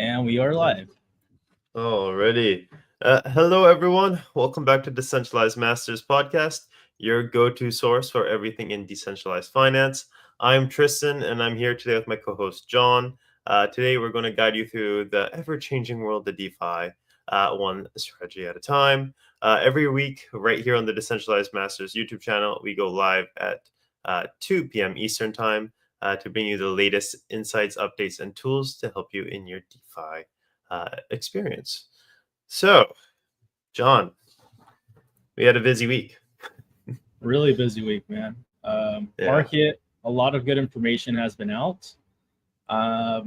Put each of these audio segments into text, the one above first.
And we are live. Alrighty. Hello, everyone. Welcome back to Decentralized Masters Podcast, your go-to source for everything in decentralized finance. I'm Tristan, and I'm here today with my co-host, John. Today, we're going to guide you through the ever-changing world of DeFi, one strategy at a time. Every week, right here on the Decentralized Masters YouTube channel, we go live at 2 p.m. Eastern Time to bring you the latest insights, updates, and tools to help you in your DeFi experience. So, John, we had a busy week. Really busy week, man. Market, a lot of good information has been out. I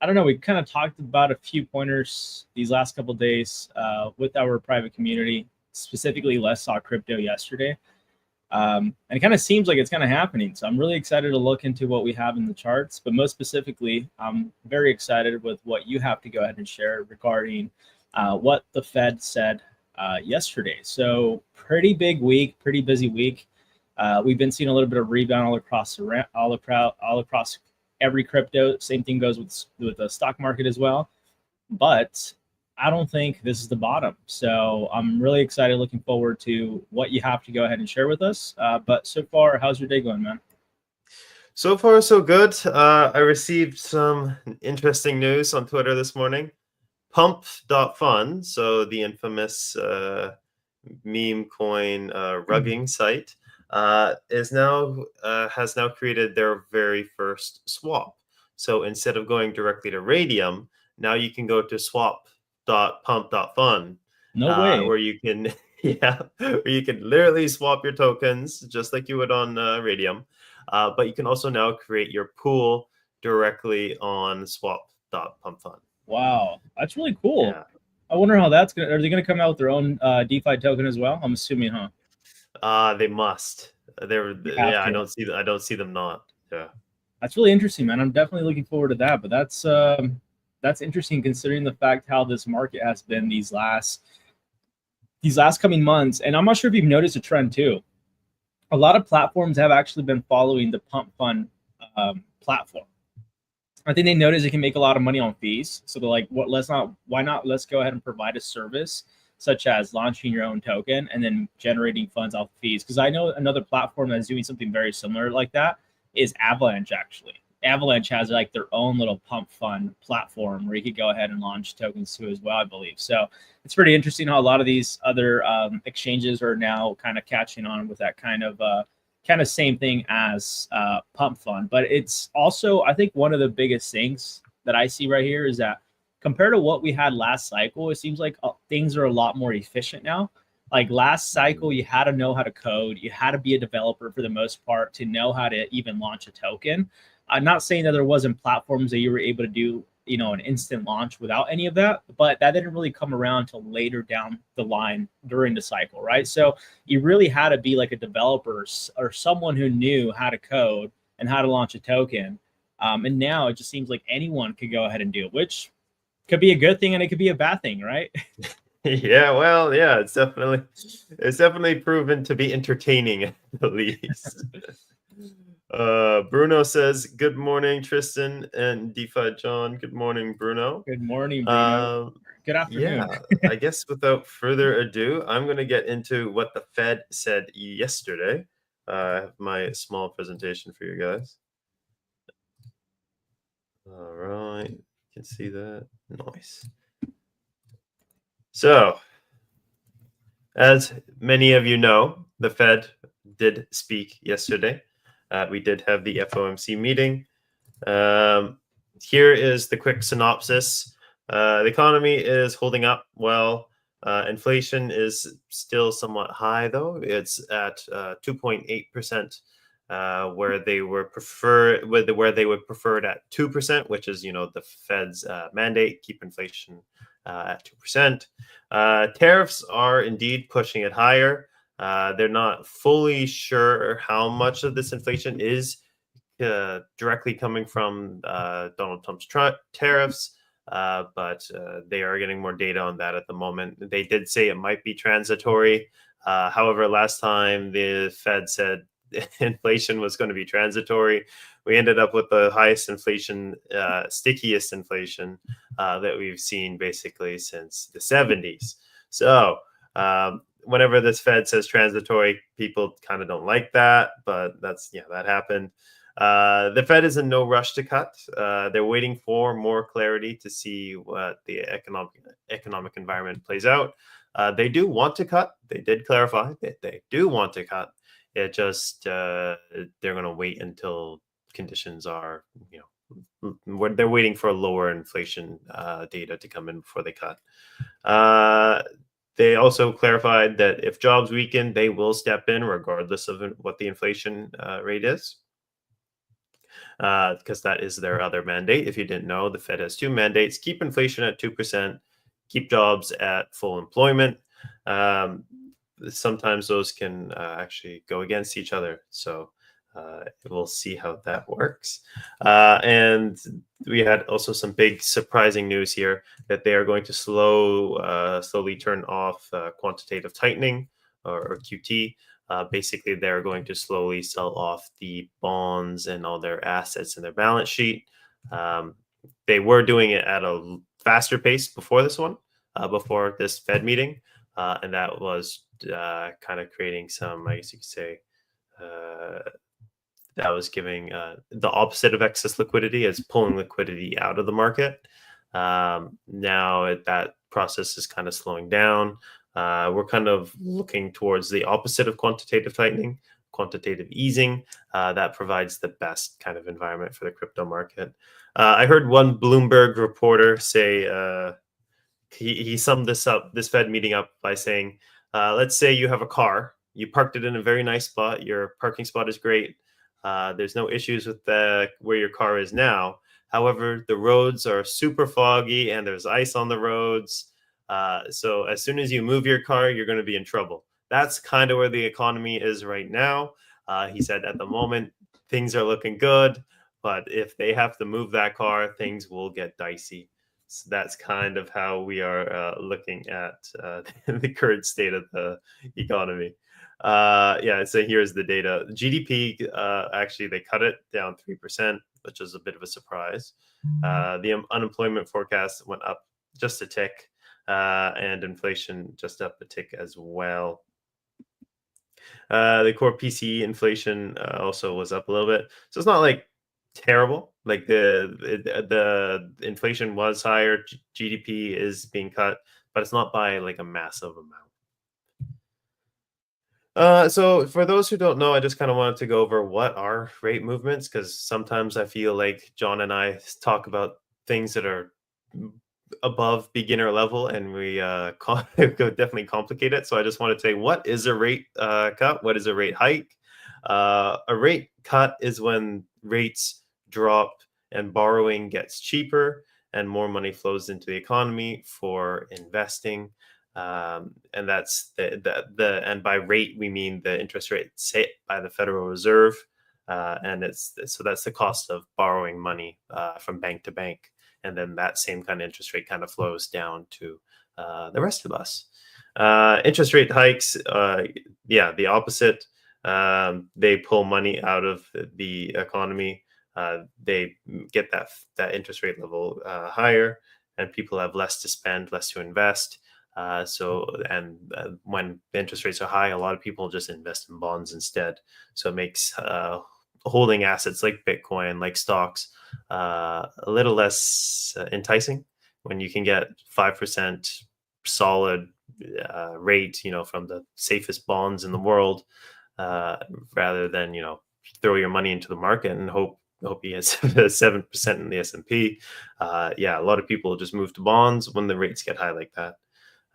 don't know. We kind of talked about a few pointers these last couple of days with our private community. Specifically, Let's Talk Crypto yesterday. And it kind of seems like it's kind of happening. So I'm really excited to look into what we have in the charts. But most specifically, I'm very excited with what you have to go ahead and share regarding what the Fed said yesterday. So pretty big week, pretty busy week. We've been seeing a little bit of rebound all across every crypto. Same thing goes with the stock market as well. But I don't think this is the bottom. So I'm really excited, looking forward to what you have to go ahead and share with us. But so far, how's your day going, man? So far, so good. I received some interesting news on Twitter this morning. Pump.fun, so the infamous meme coin rugging site, has now created their very first swap. So instead of going directly to Radium, now you can go to swap.pump.fun, No way. where you can where you can literally swap your tokens just like you would on Radium. But you can also now create your pool directly on swap.pumpfun. Wow, that's really cool. Yeah. I wonder how that's gonna. Are they gonna come out with their own DeFi token as well? I'm assuming, huh? They must. I don't see them not. Yeah. That's really interesting, man. I'm definitely looking forward to that. But that's interesting considering the fact how this market has been these last coming months. And I'm not sure if you've noticed a trend too. A lot of platforms have actually been following the Pump Fund platform. I think they notice they can make a lot of money on fees. So they're like, let's go ahead and provide a service such as launching your own token and then generating funds off fees. Because I know another platform that's doing something very similar like that is Avalanche, actually. Avalanche has like their own little Pump Fund platform where you could go ahead and launch tokens to as well, I believe. So it's pretty interesting how a lot of these other exchanges are now kind of catching on with that kind of same thing as Pump Fund. But it's also, I think, one of the biggest things that I see right here is that compared to what we had last cycle, it seems like things are a lot more efficient now. Like last cycle, you had to know how to code. You had to be a developer for the most part to know how to even launch a token. I'm not saying that there wasn't platforms that you were able to do, an instant launch without any of that, but that didn't really come around till later down the line during the cycle, right? So you really had to be like a developer or someone who knew how to code and how to launch a token. And now it just seems like anyone could go ahead and do it, which could be a good thing and it could be a bad thing, right? Yeah, well, yeah, it's definitely proven to be entertaining at least. Bruno says, "Good morning, Tristan and DeFi John." Good morning, Bruno. Good morning, Bruno. Good afternoon. Yeah, I guess without further ado, I'm going to get into what the Fed said yesterday. I have my small presentation for you guys. All right, you can see that. Nice. So, as many of you know, the Fed did speak yesterday. We did have the FOMC meeting. Here is the quick synopsis. The economy is holding up well. Inflation is still somewhat high, though. It's at 2.8%, where they would prefer it at 2%, which is the Fed's mandate, keep inflation at 2%. Tariffs are indeed pushing it higher. They're not fully sure how much of this inflation is directly coming from Donald Trump's tariffs, but they are getting more data on that at the moment. They did say it might be transitory. However, last time the Fed said inflation was going to be transitory. We ended up with the highest inflation, stickiest inflation that we've seen basically since the 70s. So whenever this Fed says transitory, people kind of don't like that, but that happened. The Fed is in no rush to cut. They're waiting for more clarity to see what the economic environment plays out. They do want to cut. They did clarify that they do want to cut. It just they're going to wait until conditions are, they're waiting for lower inflation data to come in before they cut. They also clarified that if jobs weaken, they will step in regardless of what the inflation rate is. Because that is their other mandate. If you didn't know, the Fed has two mandates: keep inflation at 2%, keep jobs at full employment. Sometimes those can actually go against each other. So we'll see how that works. And we had also some big surprising news here that they are going to slowly turn off quantitative tightening, or QT. Basically, they're going to slowly sell off the bonds and all their assets in their balance sheet. They were doing it at a faster pace before this one, before this Fed meeting. And that was kind of creating some, I guess you could say, that was giving the opposite of excess liquidity, as pulling liquidity out of the market. Now that process is kind of slowing down. We're kind of looking towards the opposite of quantitative tightening, quantitative easing. That provides the best kind of environment for the crypto market. I heard one Bloomberg reporter say, he summed this Fed meeting up by saying, let's say you have a car, you parked it in a very nice spot, your parking spot is great, there's no issues with where your car is now. However, the roads are super foggy and there's ice on the roads. So as soon as you move your car, you're going to be in trouble. That's kind of where the economy is right now. He said at the moment, things are looking good, but if they have to move that car, things will get dicey. So that's kind of how we are looking at the current state of the economy. So here's the data. GDP, actually, they cut it down 3%, which is a bit of a surprise. The unemployment forecast went up just a tick. And inflation just up a tick as well. The core PCE inflation also was up a little bit, so it's not like terrible. Like the inflation was higher, GDP is being cut, but it's not by like a massive amount. So for those who don't know, I just kind of wanted to go over what are rate movements, because sometimes I feel like John and I talk about things that are above beginner level, and we definitely complicate it. So I just want to say, what is a rate cut? What is a rate hike? A rate cut is when rates drop and borrowing gets cheaper and more money flows into the economy for investing. And that's and by rate we mean the interest rate set by the Federal Reserve, and that's the cost of borrowing money from bank to bank. And then that same kind of interest rate kind of flows down to the rest of us. Interest rate hikes, the opposite. They pull money out of the economy. They get that interest rate level higher, and people have less to spend, less to invest. When the interest rates are high, a lot of people just invest in bonds instead. So it makes holding assets like Bitcoin, like stocks, a little less enticing when you can get 5% solid rate, from the safest bonds in the world, rather than throw your money into the market and hope you get 7% in the S&P. A lot of people just move to bonds when the rates get high like that,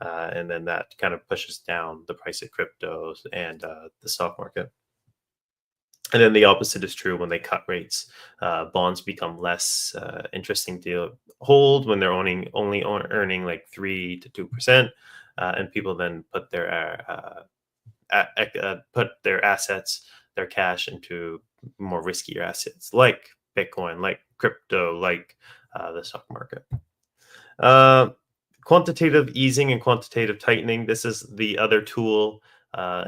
and then that kind of pushes down the price of cryptos and the stock market. And then the opposite is true when they cut rates. Bonds become less interesting to hold when they're only earning like 3 to 2%, and people then put their assets, their cash, into more riskier assets like Bitcoin, like crypto, like the stock market. Quantitative easing and quantitative tightening. This is the other tool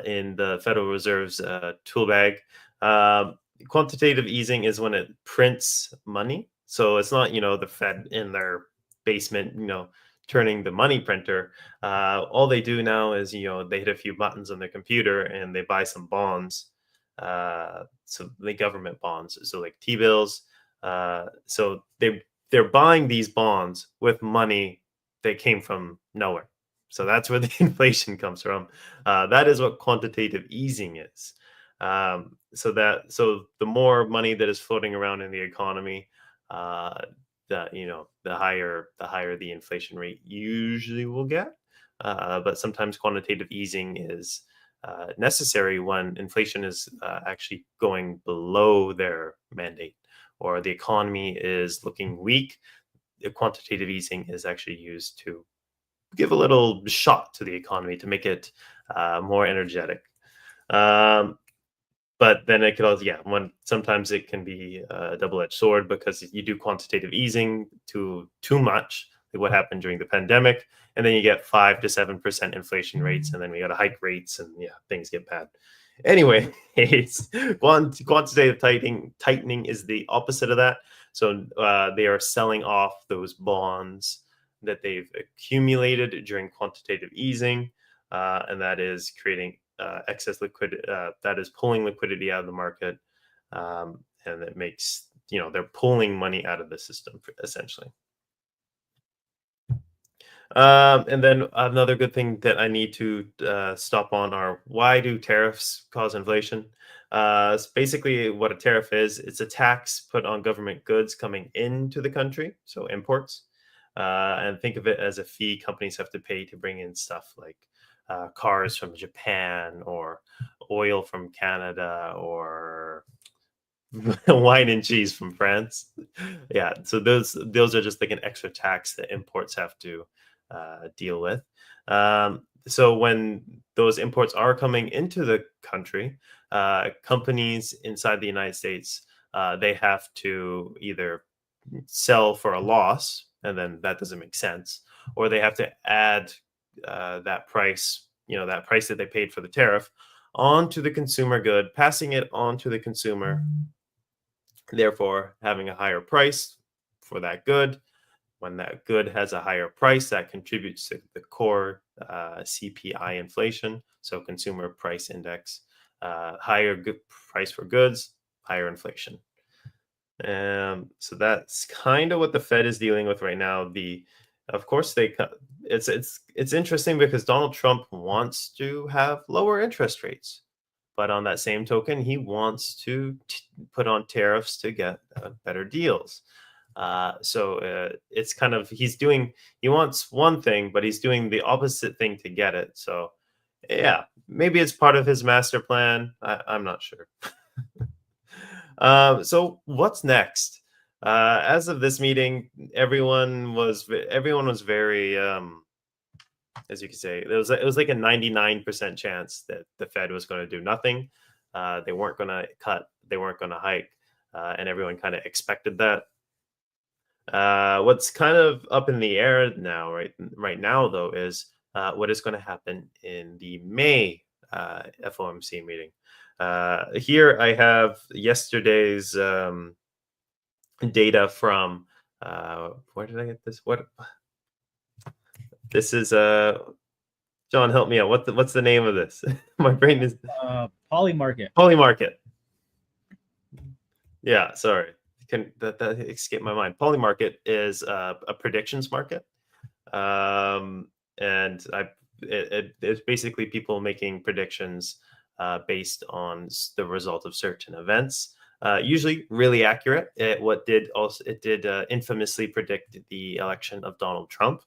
in the Federal Reserve's tool bag. Quantitative easing is when it prints money. So it's not, the Fed in their basement, turning the money printer. All they do now is, they hit a few buttons on their computer and they buy some bonds. So the government bonds, so like T-bills. So they're buying these bonds with money that came from nowhere. So that's where the inflation comes from. That is what quantitative easing is. So the more money that is floating around in the economy, the higher the inflation rate usually will get. But sometimes quantitative easing is necessary when inflation is actually going below their mandate, or the economy is looking weak. The quantitative easing is actually used to give a little shot to the economy to make it more energetic. But then it could also, sometimes it can be a double-edged sword, because if you do quantitative easing too much, like what happened during the pandemic, and then you get 5 to 7% inflation rates, and then we got to hike rates, and things get bad. Anyway, quantitative tightening is the opposite of that. So they are selling off those bonds that they've accumulated during quantitative easing, and that is creating excess liquidity, that is pulling liquidity out of the market, and it makes, they're pulling money out of the system essentially. And then another good thing that I need to stop on are, why do tariffs cause inflation? So basically what a tariff is, it's a tax put on government goods coming into the country, so imports. And think of it as a fee companies have to pay to bring in stuff like cars from Japan, or oil from Canada, or wine and cheese from France. Yeah, so those are just like an extra tax that imports have to deal with. So when those imports are coming into the country, companies inside the United States, they have to either sell for a loss, and then that doesn't make sense, or they have to add that price, that price that they paid for the tariff, onto the consumer good, passing it on to the consumer, therefore having a higher price for that good. When that good has a higher price, that contributes to the core CPI inflation, so consumer price index. Higher price for goods, higher inflation. So that's kind of what the Fed is dealing with right now. Of course, it's interesting because Donald Trump wants to have lower interest rates, but on that same token, he wants to put on tariffs to get better deals. So it's kind of, he wants one thing, but he's doing the opposite thing to get it. So yeah, maybe it's part of his master plan. I'm not sure. So what's next? As of this meeting, everyone was very, as you could say, it was like a 99% chance that the Fed was going to do nothing. They weren't going to cut, they weren't going to hike, and everyone kind of expected that. What's kind of up in the air now, right now though, is what is going to happen in the May FOMC meeting. Here I have yesterday's data from where did I get this? What this is? John, help me out. What's the name of this? My brain is Polymarket. Polymarket. Yeah, sorry. That escaped my mind. Polymarket is a predictions market, and it's basically people making predictions based on the result of certain events. Usually really accurate. It did infamously predict the election of Donald Trump.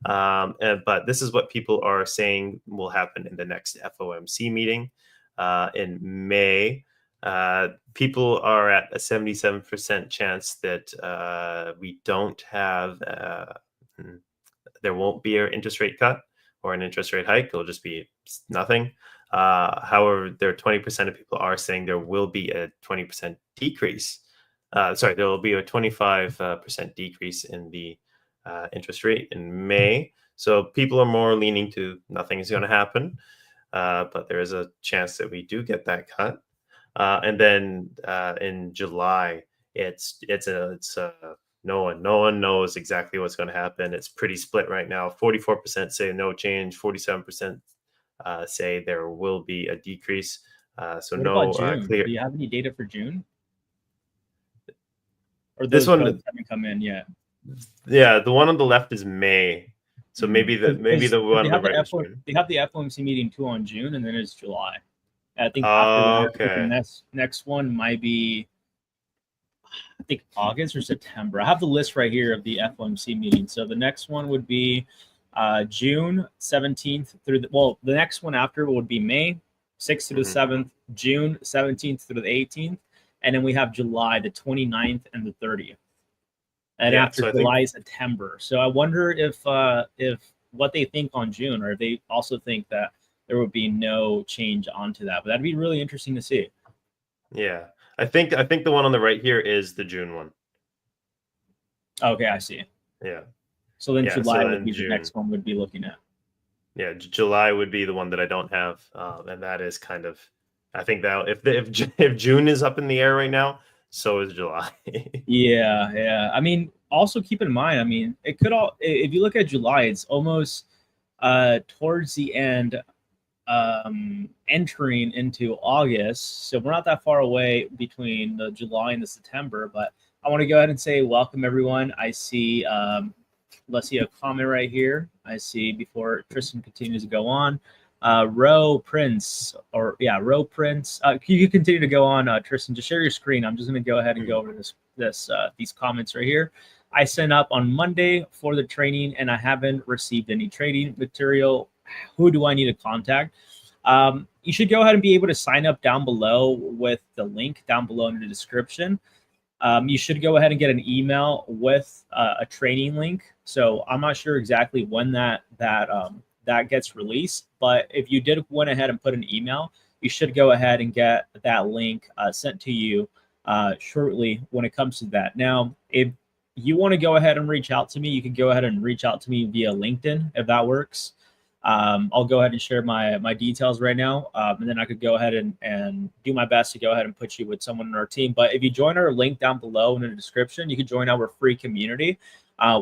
But this is what people are saying will happen in the next FOMC meeting in May. People are at a 77% chance that we don't have, there won't be an interest rate cut or an interest rate hike. It'll just be nothing. However, there are 20% of people are saying there will be a 20% decrease. There will be a 25% decrease in the interest rate in May. So people are more leaning to nothing is going to happen. but there is a chance that we do get that cut. And then in July, it's no one knows exactly what's going to happen. It's pretty split right now. 44% say no change, 47% say there will be a decrease. So What no about June? clear. Do you have any data for June? Or This those one, cuts haven't come in yet? yeah, the one on the left is May. So maybe the one on the right is June. They have the FOMC meeting too on June, and then it's July. I think after that, Okay. the next one might be, I think, August or September. I have the list right here of the FOMC meeting. So the next one would be June 17th through the next one after would be May 6th through the 7th, June 17th through the 18th, and then we have July the 29th and the 30th. And after July is September. So I wonder if what they think on June, or if they also think that there would be no change onto that. But that'd be really interesting to see. Yeah. I think the one on the right here is the June one. Okay, I see. Yeah. So then July would be the next one we'd be looking at. Yeah, July would be the one that I don't have, and that is kind of, I think that if June is up in the air right now, so is July. Yeah. I mean, also keep in mind, I mean, it could all, if you look at July, it's almost towards the end, entering into August. So we're not that far away between the July and the September, but I want to go ahead and say welcome everyone. I see, let's see a comment right here. I see before Tristan continues to go on. Row Prince, Row Prince. You can continue to go on, Tristan. Just share your screen. I'm just going to go ahead and go over these comments right here. I signed up on Monday for the training, and I haven't received any trading material. Who do I need to contact? You should go ahead and be able to sign up down below with the link down below in the description. You should go ahead and get an email with a training link. So I'm not sure exactly when that gets released, but if you did went ahead and put an email, you should go ahead and get that link sent to you shortly when it comes to that. Now, if you want to go ahead and reach out to me, you can go ahead and reach out to me via LinkedIn if that works. I'll go ahead and share my details right now, and then I could go ahead and do my best to go ahead and put you with someone in our team. But if you join our link down below in the description, you can join our free community,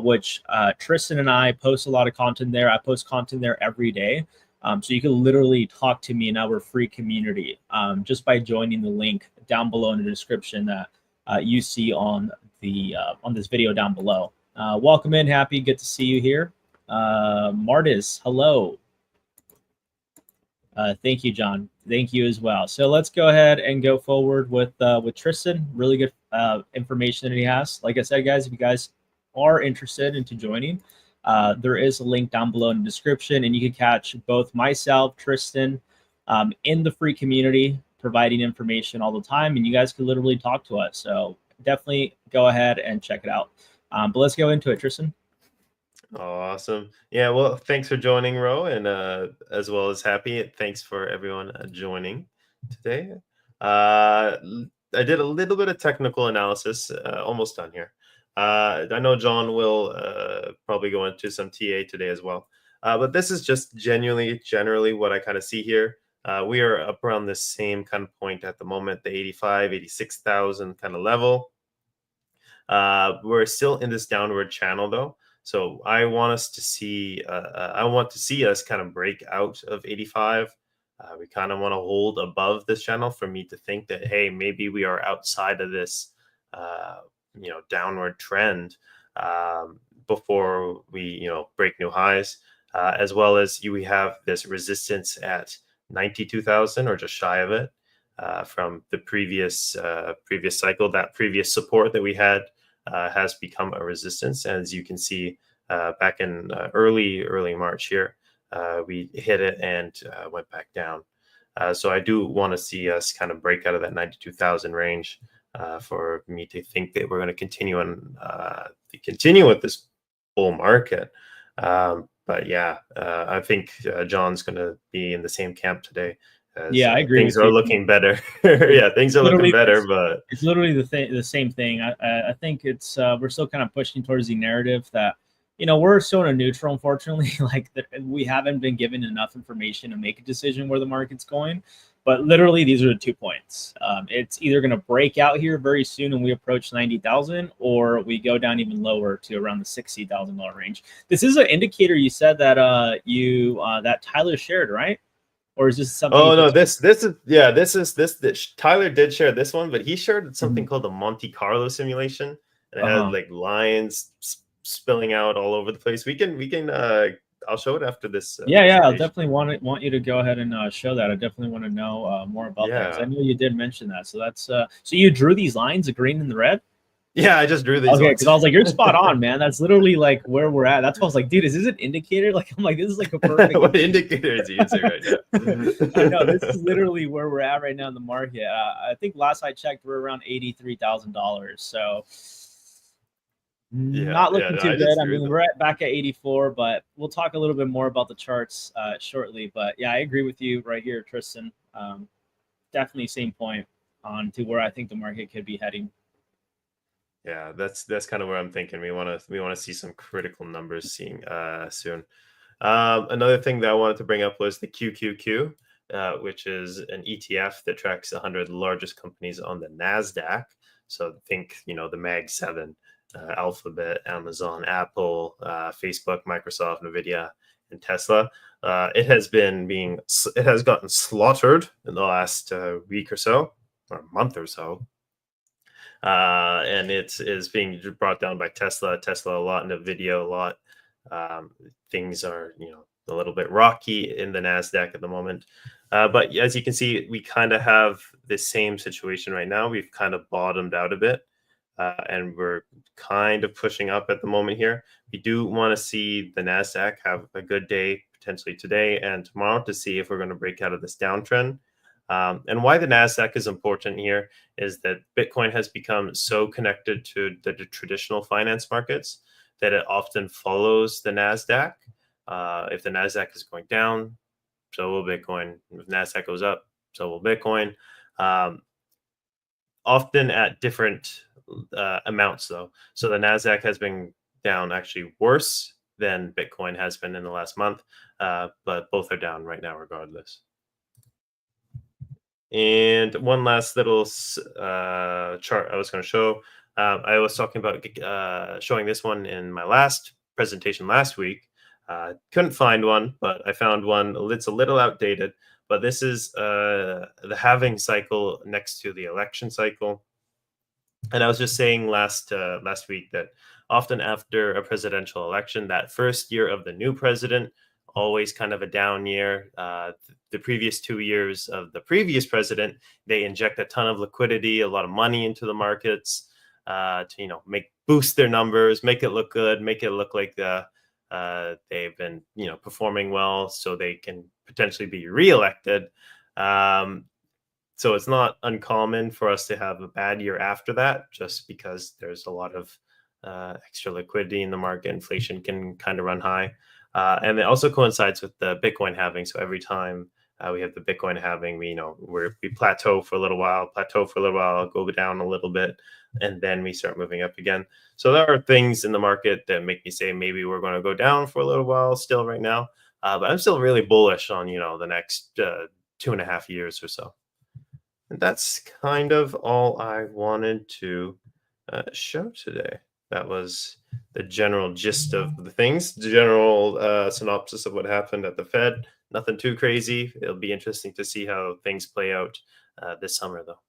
which Tristan and I post a lot of content there. I post content there every day. So you can literally talk to me in our free community just by joining the link down below in the description that you see on this video down below. Welcome in, Happy. Good to see you here. Martis, hello. Thank you, John. Thank you as well. So let's go ahead and go forward with Tristan. Really good information that he has. Like I said, guys, if you guys are interested into joining, there is a link down below in the description, and you can catch both myself, Tristan, in the free community, providing information all the time, and you guys can literally talk to us. So definitely go ahead and check it out. But let's go into it, Tristan. Awesome. Yeah, well, thanks for joining, Ro, and as well as Happy. Thanks for everyone joining today. I did a little bit of technical analysis, almost done here. I know John will probably go into some TA today as well. But this is just generally what I kind of see here. We are up around the same kind of point at the moment, the 85, 86,000 kind of level. We're still in this downward channel though. So I want us to see, I want to see us kind of break out of 85. We kind of want to hold above this channel for me to think that, hey, maybe we are outside of this, downward trend before we, break new highs, as well as we have this resistance at 92,000 or just shy of it from the previous cycle. That previous support that we had has become a resistance. As you can see, back in early March here, we hit it and went back down. So I do want to see us kind of break out of that 92,000 range for me to think that we're going to continue with this bull market. But yeah, I think John's going to be in the same camp today. Yeah, I agree. Things are looking better. Yeah, things are looking better, but it's literally the same thing. I think it's we're still kind of pushing towards the narrative that we're still in a neutral, unfortunately. Like we haven't been given enough information to make a decision where the market's going. But literally, these are the 2 points. It's either going to break out here very soon and we approach 90,000, or we go down even lower to around the $60,000 range. This is an indicator you said that that Tyler shared, right? Or is this something? Oh no, this is Tyler did share this one, but he shared something called the Monte Carlo simulation, and it had like lines spilling out all over the place. We can I'll show it after this. Yeah, I'll definitely want you to go ahead and show that. I definitely want to know more about that, 'cause I know you did mention that. So that's so you drew these lines, the green and the red. Yeah, I just drew these. Okay, because I was like, you're spot on, man. That's literally like where we're at. That's why I was like, dude, is this an indicator? Like, I'm like, this is like a perfect. What indicator is he using right now? I know this is literally where we're at right now in the market. I think last I checked, we're around $83,000. So. Not looking too good. I mean, we're back at 84, but we'll talk a little bit more about the charts shortly. But yeah, I agree with you right here, Tristan. Definitely same point on to where I think the market could be heading. Yeah, that's kind of where I'm thinking. We want to see some critical numbers soon. Another thing that I wanted to bring up was the QQQ, which is an ETF that tracks 100 largest companies on the NASDAQ. So think, the Mag 7. Alphabet, Amazon, Apple, Facebook, Microsoft, Nvidia, and Tesla. It has gotten slaughtered in the last week or so, or month or so, and it is being brought down by Tesla a lot, Nvidia a lot. Things are a little bit rocky in the NASDAQ at the moment. But as you can see, we kind of have the same situation right now. We've kind of bottomed out a bit. And we're kind of pushing up at the moment here. We do want to see the NASDAQ have a good day, potentially today and tomorrow, to see if we're going to break out of this downtrend. And why the NASDAQ is important here is that Bitcoin has become so connected to the traditional finance markets that it often follows the NASDAQ. If the NASDAQ is going down, so will Bitcoin. If NASDAQ goes up, so will Bitcoin. Often at different amounts though. So the NASDAQ has been down actually worse than Bitcoin has been in the last month, but both are down right now regardless. And one last little chart I was going to show. I was talking about showing this one in my last presentation last week. Couldn't find one, but I found one. It's a little outdated, but this is the halving cycle next to the election cycle. And I was just saying last week that often after a presidential election, that first year of the new president, always kind of a down year. The previous 2 years of the previous president, they inject a ton of liquidity, a lot of money into the markets to boost their numbers, make it look good, make it look like they've been performing well, so they can potentially be reelected. So it's not uncommon for us to have a bad year after that, just because there's a lot of extra liquidity in the market. Inflation can kind of run high. And it also coincides with the Bitcoin halving. So every time we have the Bitcoin halving, we plateau for a little while, go down a little bit, and then we start moving up again. So there are things in the market that make me say maybe we're going to go down for a little while still right now. But I'm still really bullish on, the next 2.5 years or so. And that's kind of all I wanted to show today. That was the general gist of the things, the general synopsis of what happened at the Fed. Nothing too crazy. It'll be interesting to see how things play out this summer, though.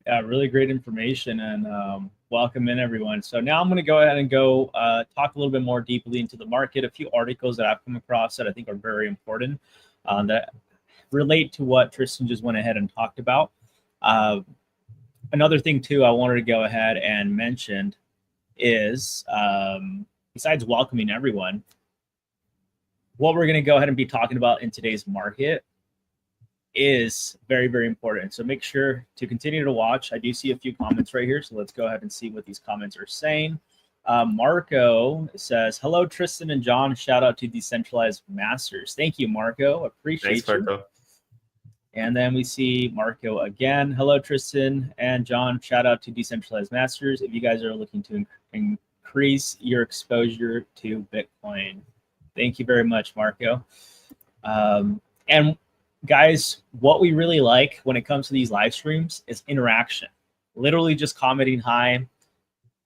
Yeah, really great information, and welcome in, everyone. So now I'm going to go ahead and talk a little bit more deeply into the market. A few articles that I've come across that I think are very important that relate to what Tristan just went ahead and talked about. Another thing too I wanted to go ahead and mention is besides welcoming everyone, what we're going to go ahead and be talking about in today's market is very, very important. So make sure to continue to watch. I do see a few comments right here, so let's go ahead and see what these comments are saying. Marco says, hello, Tristan and John. Shout out to Decentralized Masters. Thank you, Marco. Appreciate you. Marco. And then we see Marco again. Hello, Tristan and John. Shout out to Decentralized Masters. If you guys are looking to increase your exposure to Bitcoin. Thank you very much, Marco. And guys, what we really like when it comes to these live streams is interaction. Literally just commenting hi,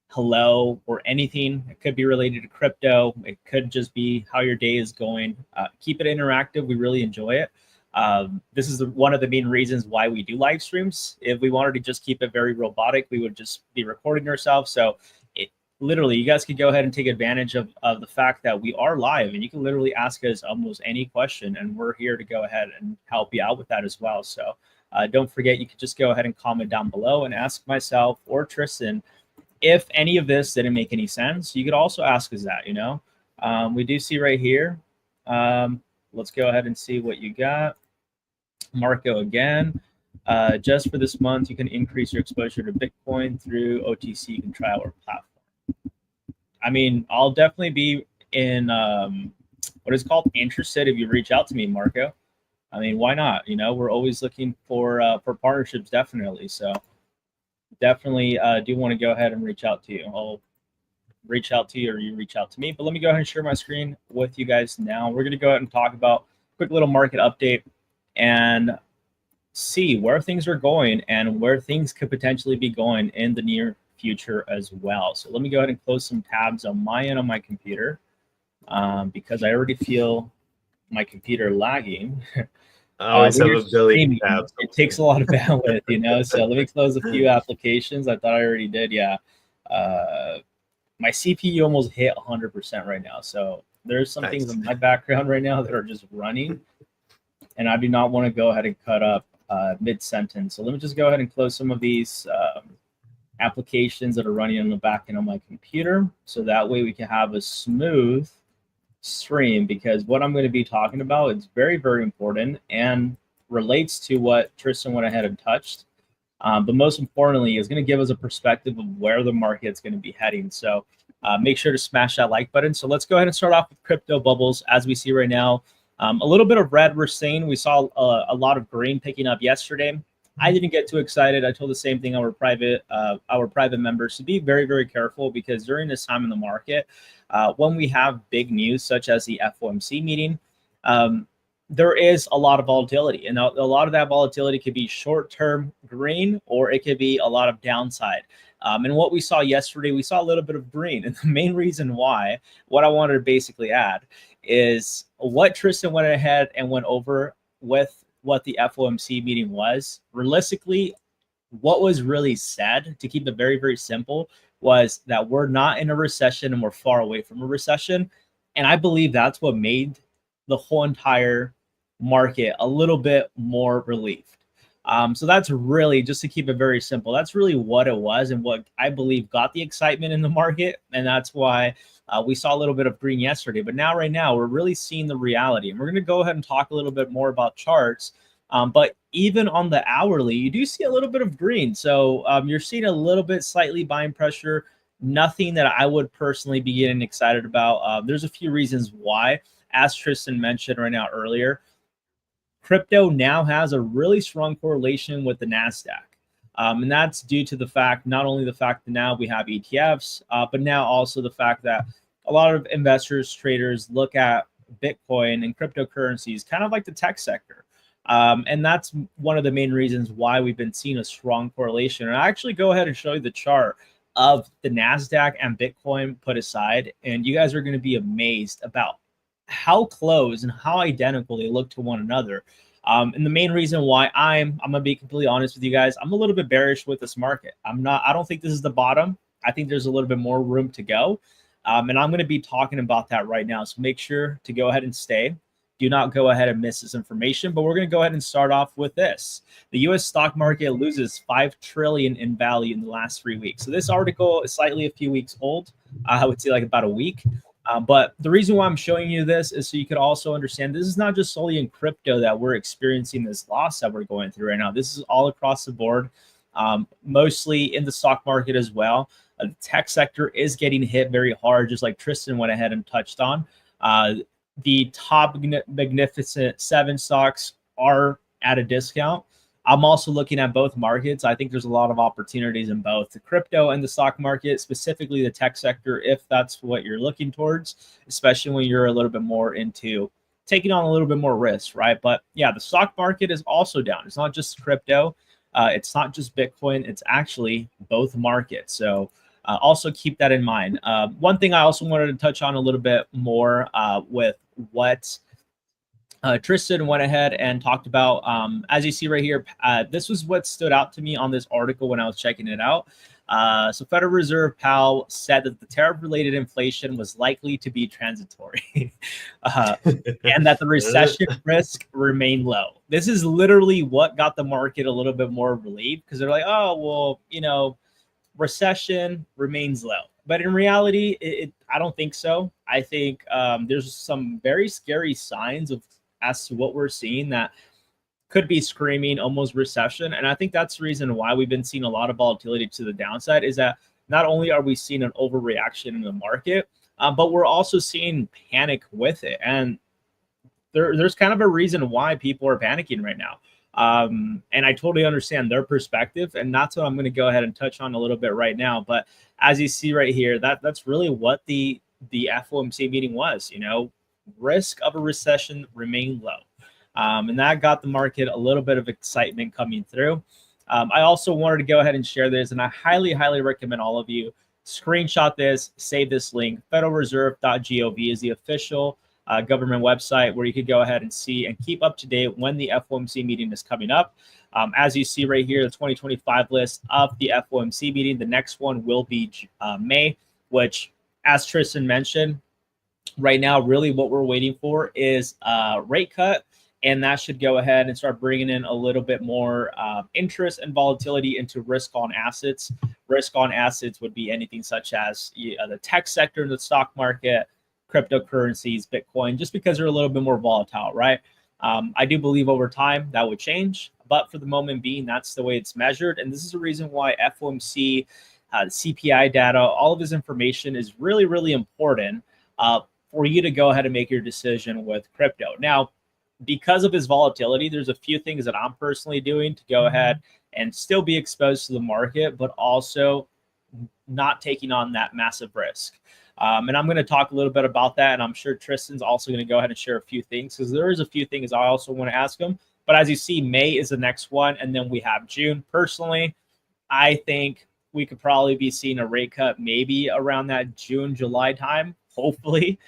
hello, or anything. It could be related to crypto. It could just be how your day is going. Keep it interactive. We really enjoy it. This is one of the main reasons why we do live streams. If we wanted to just keep it very robotic, we would just be recording ourselves. So literally, you guys could go ahead and take advantage of the fact that we are live, and you can literally ask us almost any question, and we're here to go ahead and help you out with that as well. So don't forget, you could just go ahead and comment down below and ask myself or Tristan if any of this didn't make any sense. You could also ask us that, we do see right here. Let's go ahead and see what you got. Marco again. Just for this month, you can increase your exposure to Bitcoin through OTC. You can try our platform. I mean, I'll definitely be in what is called interested if you reach out to me, Marco. I mean, why not? We're always looking for partnerships, definitely. So definitely do want to go ahead and reach out to you. I'll reach out to you or you reach out to me. But let me go ahead and share my screen with you guys now. We're going to go ahead and talk about a quick little market update and see where things are going and where things could potentially be going in the near future as well. So let me go ahead and close some tabs on my end on my computer because I already feel my computer lagging. I always have a billion tabs. It takes a lot of bandwidth, So let me close a few applications. I thought I already did. Yeah. My CPU almost hit 100% right now. So there's some things in my background right now that are just running, and I do not want to go ahead and cut up mid-sentence. So let me just go ahead and close some of these applications that are running on the back end of my computer, so that way we can have a smooth stream, because what I'm going to be talking about is very, very important and relates to what Tristan went ahead and touched. But most importantly, is going to give us a perspective of where the market's going to be heading. So make sure to smash that like button. So let's go ahead and start off with crypto bubbles. As we see right now, a little bit of red we're seeing. We saw a lot of green picking up yesterday. I didn't get too excited. I told the same thing our private members to be very, very careful, because during this time in the market, when we have big news such as the FOMC meeting, there is a lot of volatility, and a lot of that volatility could be short-term green, or it could be a lot of downside. And what we saw yesterday, we saw a little bit of green. And the main reason why, what I wanted to basically add is what Tristan went ahead and went over with what the FOMC meeting was. Realistically, what was really said, to keep it very, very simple, was that we're not in a recession and we're far away from a recession. And I believe that's what made the whole entire market a little bit more relieved. So that's really, just to keep it very simple, that's really what it was, and what I believe got the excitement in the market. And that's why we saw a little bit of green yesterday. But now, right now, we're really seeing the reality. And we're going to go ahead and talk a little bit more about charts. But even on the hourly, you do see a little bit of green. So you're seeing a little bit slightly buying pressure. Nothing that I would personally be getting excited about. There's a few reasons why. As Tristan mentioned right now earlier, crypto now has a really strong correlation with the NASDAQ. And that's due to the fact, not only the fact that now we have ETFs, but now also the fact that a lot of investors, traders look at Bitcoin and cryptocurrencies kind of like the tech sector. And that's one of the main reasons why we've been seeing a strong correlation. And I actually go ahead and show you the chart of the NASDAQ and Bitcoin put aside, and you guys are going to be amazed about how close and how identical they look to one another. And the main reason why I'm going to be completely honest with you guys, I'm a little bit bearish with this market. I don't think this is the bottom. I think there's a little bit more room to go. And I'm going to be talking about that right now. So make sure to go ahead and stay. Do not go ahead and miss this information, but we're going to go ahead and start off with this. The U.S. stock market loses $5 trillion in value in the last 3 weeks. So this article is slightly a few weeks old. I would say like about a week. But the reason why I'm showing you this is so you could also understand this is not just solely in crypto that we're experiencing this loss that we're going through right now. This is all across the board, mostly in the stock market as well. The tech sector is getting hit very hard, just like Tristan went ahead and touched on. The top magnificent 7 stocks are at a discount. I'm also looking at both markets. I think there's a lot of opportunities in both the crypto and the stock market, specifically the tech sector, if that's what you're looking towards, especially when you're a little bit more into taking on a little bit more risk, right? But yeah, the stock market is also down. It's not just crypto. It's not just Bitcoin. It's actually both markets. So also keep that in mind. One thing I also wanted to touch on a little bit more with what Tristan went ahead and talked about. As you see right here, this was what stood out to me on this article when I was checking it out. So Federal Reserve Powell said that the tariff-related inflation was likely to be transitory and that the recession risk remained low. This is literally what got the market a little bit more relieved because they're like, oh, well, recession remains low. But in reality, I don't think so. I think there's some very scary signs as to what we're seeing that could be screaming almost recession. And I think that's the reason why we've been seeing a lot of volatility to the downside is that not only are we seeing an overreaction in the market, but we're also seeing panic with it. And there's kind of a reason why people are panicking right now. And I totally understand their perspective. And that's what I'm going to go ahead and touch on a little bit right now. But as you see right here, that's really what the FOMC meeting was, risk of a recession remained low. And that got the market a little bit of excitement coming through. I also wanted to go ahead and share this, and I highly, highly recommend all of you screenshot this, save this link. federalreserve.gov is the official government website where you could go ahead and see and keep up to date when the FOMC meeting is coming up. As you see right here, the 2025 list of the FOMC meeting, the next one will be May, which, as Tristan mentioned, right now, really what we're waiting for is a rate cut, and that should go ahead and start bringing in a little bit more interest and volatility into risk on assets. Risk on assets would be anything such as the tech sector, the stock market, cryptocurrencies, Bitcoin, just because they're a little bit more volatile, right? I do believe over time that would change, but for the moment being, that's the way it's measured. And this is the reason why FOMC, the CPI data, all of this information is really, really important for you to go ahead and make your decision with crypto. Now, because of its volatility, there's a few things that I'm personally doing to go ahead and still be exposed to the market, but also not taking on that massive risk. And I'm going to talk a little bit about that. And I'm sure Tristan's also going to go ahead and share a few things because there is a few things I also want to ask him. But as you see, May is the next one. And then we have June. Personally, I think we could probably be seeing a rate cut maybe around that June, July time, hopefully.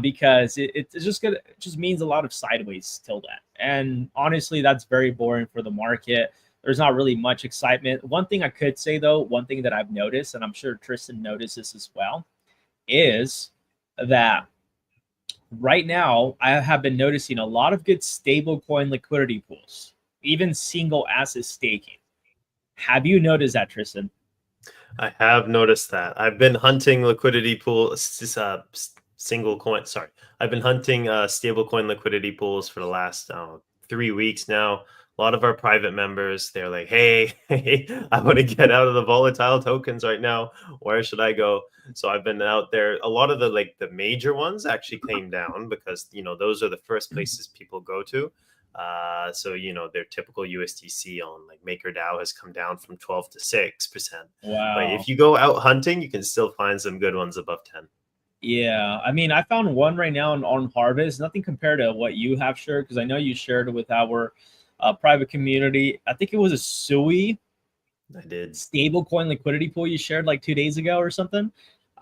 Because it just means a lot of sideways till then. And honestly, that's very boring for the market. There's not really much excitement. One thing I could say, though, one thing that I've noticed, and I'm sure Tristan noticed this as well, is that right now I have been noticing a lot of good stablecoin liquidity pools, even single asset staking. Have you noticed that, Tristan? I have noticed that. I've been hunting liquidity pools. I've been hunting stablecoin liquidity pools for the last 3 weeks now. A lot of our private members, they're like, hey, I want to get out of the volatile tokens right now. Where should I go? So I've been out there. A lot of the major ones actually came down because, those are the first places people go to. So, their typical USDC on like MakerDAO has come down from 12 to 6%. Wow. But if you go out hunting, you can still find some good ones above 10. Yeah, I mean, I found one right now on Harvest. Nothing compared to what you have shared, because I know you shared it with our private community. I think it was a SUI. I did. Stablecoin liquidity pool you shared like 2 days ago or something.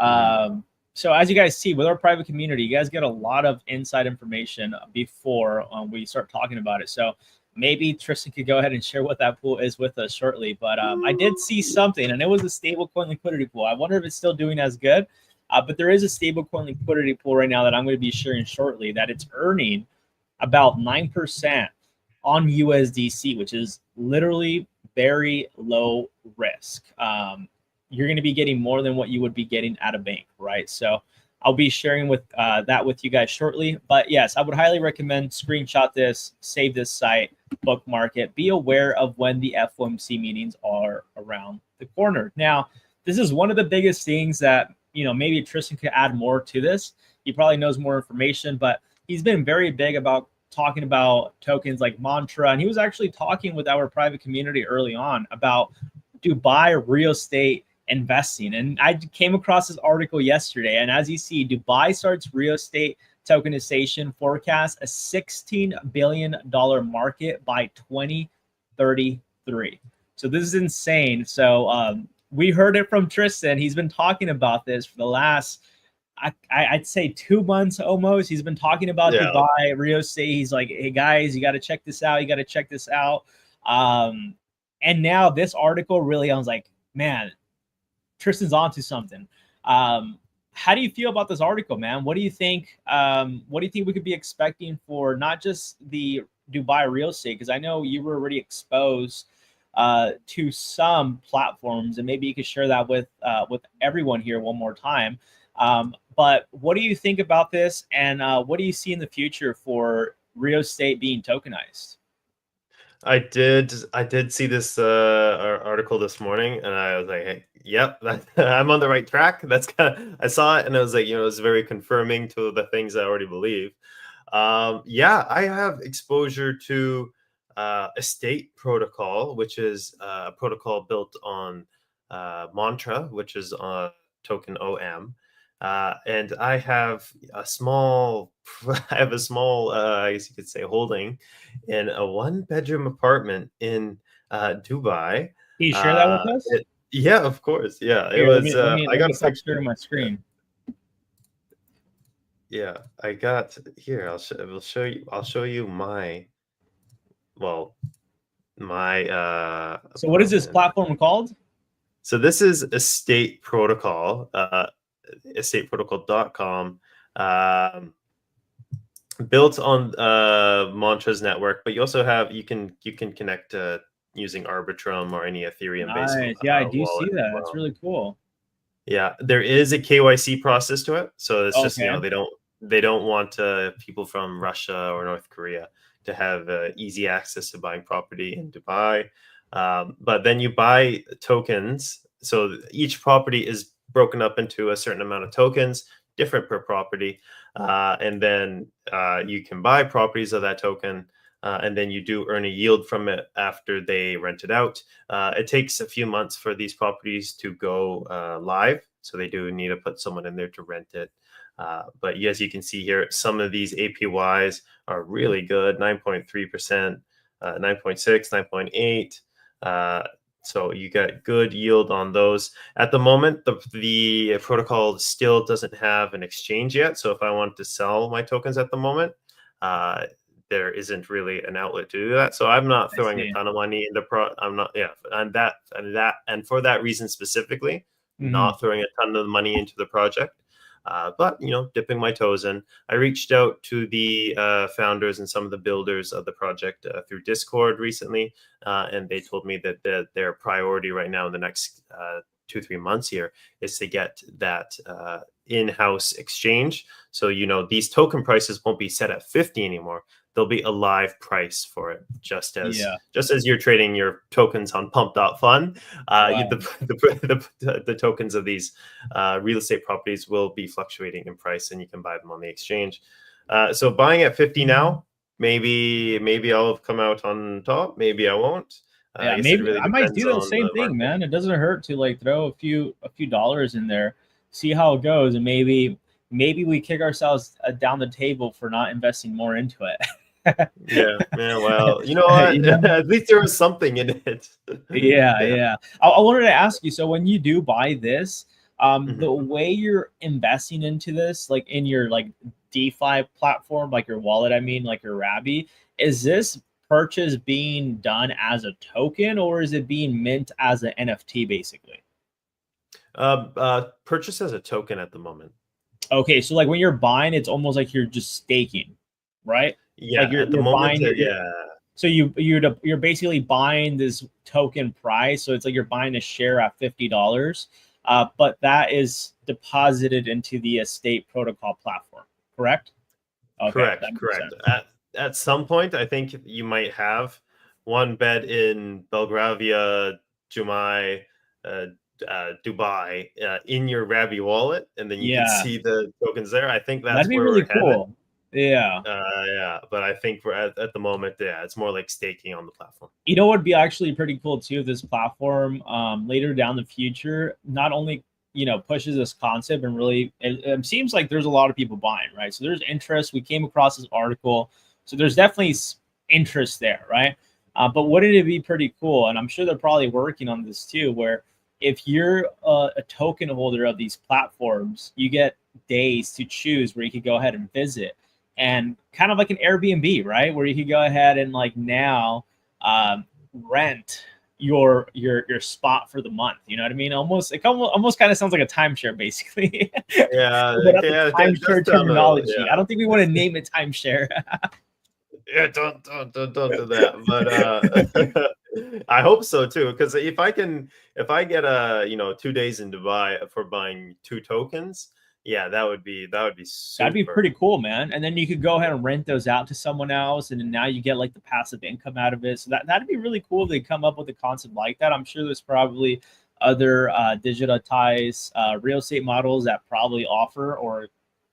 So as you guys see, with our private community, you guys get a lot of inside information before we start talking about it. So maybe Tristan could go ahead and share what that pool is with us shortly. But I did see something, and it was a stablecoin liquidity pool. I wonder if it's still doing as good. But there is a stablecoin liquidity pool right now that I'm going to be sharing shortly that it's earning about 9% on USDC, which is literally very low risk. You're going to be getting more than what you would be getting at a bank, right? So I'll be sharing with that with you guys shortly. But yes, I would highly recommend screenshot this, save this site, bookmark it. Be aware of when the FOMC meetings are around the corner. Now, this is one of the biggest things that maybe Tristan could add more to this. He probably knows more information, but he's been very big about talking about tokens like Mantra, and he was actually talking with our private community early on about Dubai real estate investing. And I came across this article yesterday, and as you see, Dubai starts real estate tokenization forecast a $16 billion market by 2033. So this is insane. So we heard it from Tristan. He's been talking about this for the last, I'd say 2 months almost. He's been talking about Dubai real estate. He's like, hey guys, you got to check this out. You got to check this out. And now this article really, I was like, man, Tristan's onto something. How do you feel about this article, man? What do you think? What do you think we could be expecting for not just the Dubai real estate? Because I know you were already exposed to some platforms, and maybe you could share that with everyone here one more time. But what do you think about this, and what do you see in the future for real estate being tokenized? I did see this article this morning, and I was like, hey, yep, I'm on the right track. That's I saw it, and I was like, it was very confirming to the things I already believe. Yeah, I have exposure to Estate Protocol, which is a protocol built on Mantra, which is on token OM. And I have a small, I guess you could say, holding in a 1-bedroom apartment in Dubai. Can you share that with us? Yeah, of course. Yeah, Here, it was. I got a stop picture sharing my screen. Yeah, I got here. I'll show you. I'll show you my. Well, my. So, what is this apartment. platform called? So this is Estate Protocol. estateprotocol.com, built on Mantra's network, but you also have you can connect using Arbitrum or any Ethereum based Yeah, I do see wallet as that. well. That's really cool. Yeah, there is a KYC process to it, so it's just Okay. they don't want people from Russia or North Korea to have easy access to buying property in Dubai. But then you buy tokens, so each property is broken up into a certain amount of tokens, different per property, and then you can buy properties of that token, and then you do earn a yield from it after they rent it out. It takes a few months for these properties to go live, so they do need to put someone in there to rent it. But as you can see here, some of these APYs are really good, 9.3%, 9.6, 9.8. So you get good yield on those. At the moment, the protocol still doesn't have an exchange yet. So if I want to sell my tokens at the moment, there isn't really an outlet to do that. So I'm not throwing a ton of money into I'm not, yeah, and for that reason specifically, not throwing a ton of money into the project. But dipping my toes in. I reached out to the founders and some of the builders of the project through Discord recently, and they told me that their priority right now in the next 2-3 months here is to get that in-house exchange. So these token prices won't be set at 50 anymore. There'll be a live price for it, just as you're trading your tokens on Pump.Fun. The tokens of these real estate properties will be fluctuating in price, and you can buy them on the exchange. So buying at 50 now, maybe I'll come out on top. Maybe I won't. Yeah, maybe I might do the same thing, man. It doesn't hurt to throw a few dollars in there, see how it goes, and maybe we kick ourselves down the table for not investing more into it. yeah. Well, you know what? At least there was something in it. Yeah. I wanted to ask you. So when you do buy this, the way you're investing into this, like in your DeFi platform, like your wallet, I mean, like your Rabby, is this purchase being done as a token, or is it being mint as an NFT basically? Purchase as a token at the moment. Okay, so when you're buying, it's almost like you're just staking, right? Yeah, you're moment, buying. So you're basically buying this token price. So it's like you're buying a share at $50, but that is deposited into the Estate Protocol platform, correct? Okay, correct. At some point, I think you might have one bed in Belgravia, Jumai, Dubai in your Rabby wallet, and then you can see the tokens there. I think that's that'd be where really we're cool. headed. Yeah. Yeah, but I think we're at the moment, yeah, it's more like staking on the platform. You know what would be actually pretty cool too if this platform later down the future not only pushes this concept and really it seems like there's a lot of people buying, right? So there's interest. We came across this article, so there's definitely interest there, right? But wouldn't it be pretty cool? And I'm sure they're probably working on this too, where if you're a token holder of these platforms, you get days to choose where you could go ahead and visit, and kind of like an Airbnb, right? Where you could go ahead and like now rent your spot for the month. You know what I mean? Almost kind of sounds like a timeshare, basically. Yeah, But not the yeah, it does timeshare sound a, terminology. yeah. I don't think we want to name it timeshare. Yeah, don't do that. But I hope so too. Because if I get 2 days in Dubai for buying 2 tokens, yeah, that would be That'd be super. pretty cool, man. And then you could go ahead and rent those out to someone else, and then now you get like the passive income out of it. So that'd be really cool if they come up with a concept like that. I'm sure there's probably other digitized real estate models that probably offer or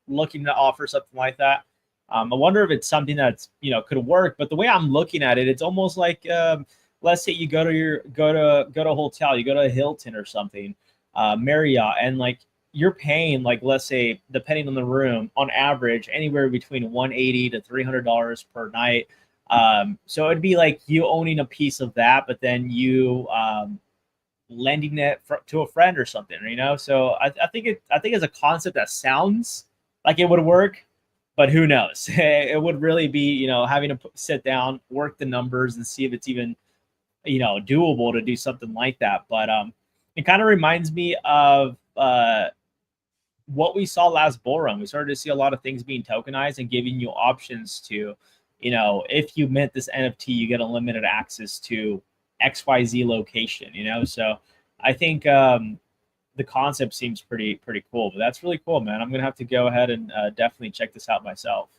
looking to offer something like that. I wonder if it's something that's could work. But the way I'm looking at it, it's almost like let's say you go to a hotel, you go to a Hilton or something, Marriott, and like you're paying like let's say depending on the room on average anywhere between 180 to $300 per night. So it'd be like you owning a piece of that, but then you lending it to a friend or something, So I think it's a concept that sounds like it would work, but who knows? It would really be having to sit down, work the numbers, and see if it's even doable to do something like that. But it kind of reminds me of what we saw last bull run. We started to see a lot of things being tokenized and giving you options to, if you mint this NFT, you get unlimited access to XYZ location, So I think the concept seems pretty cool. But that's really cool, man. I'm gonna have to go ahead and definitely check this out myself.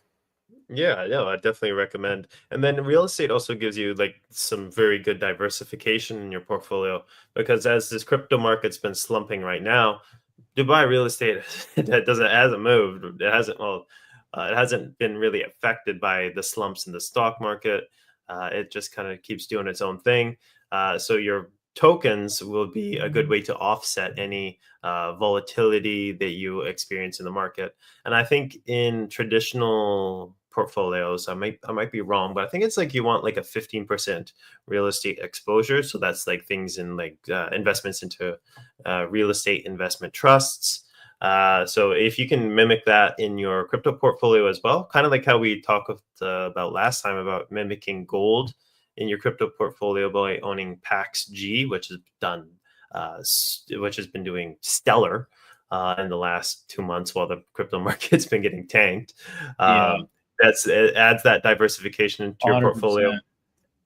Yeah, no, I definitely recommend. And then real estate also gives you like some very good diversification in your portfolio because as this crypto market's been slumping right now, Dubai real estate that hasn't moved. It hasn't been really affected by the slumps in the stock market. It just kind of keeps doing its own thing. So your tokens will be a good way to offset any volatility that you experience in the market. And I think in traditional portfolios, I might be wrong, but I think it's like you want like a 15% real estate exposure. So that's like things in like investments into real estate investment trusts. So if you can mimic that in your crypto portfolio as well, kind of like how we talked about last time about mimicking gold in your crypto portfolio by owning PAX G, which has been doing stellar in the last 2 months while the crypto market's been getting tanked. Yeah, It adds that diversification into your portfolio. 100%.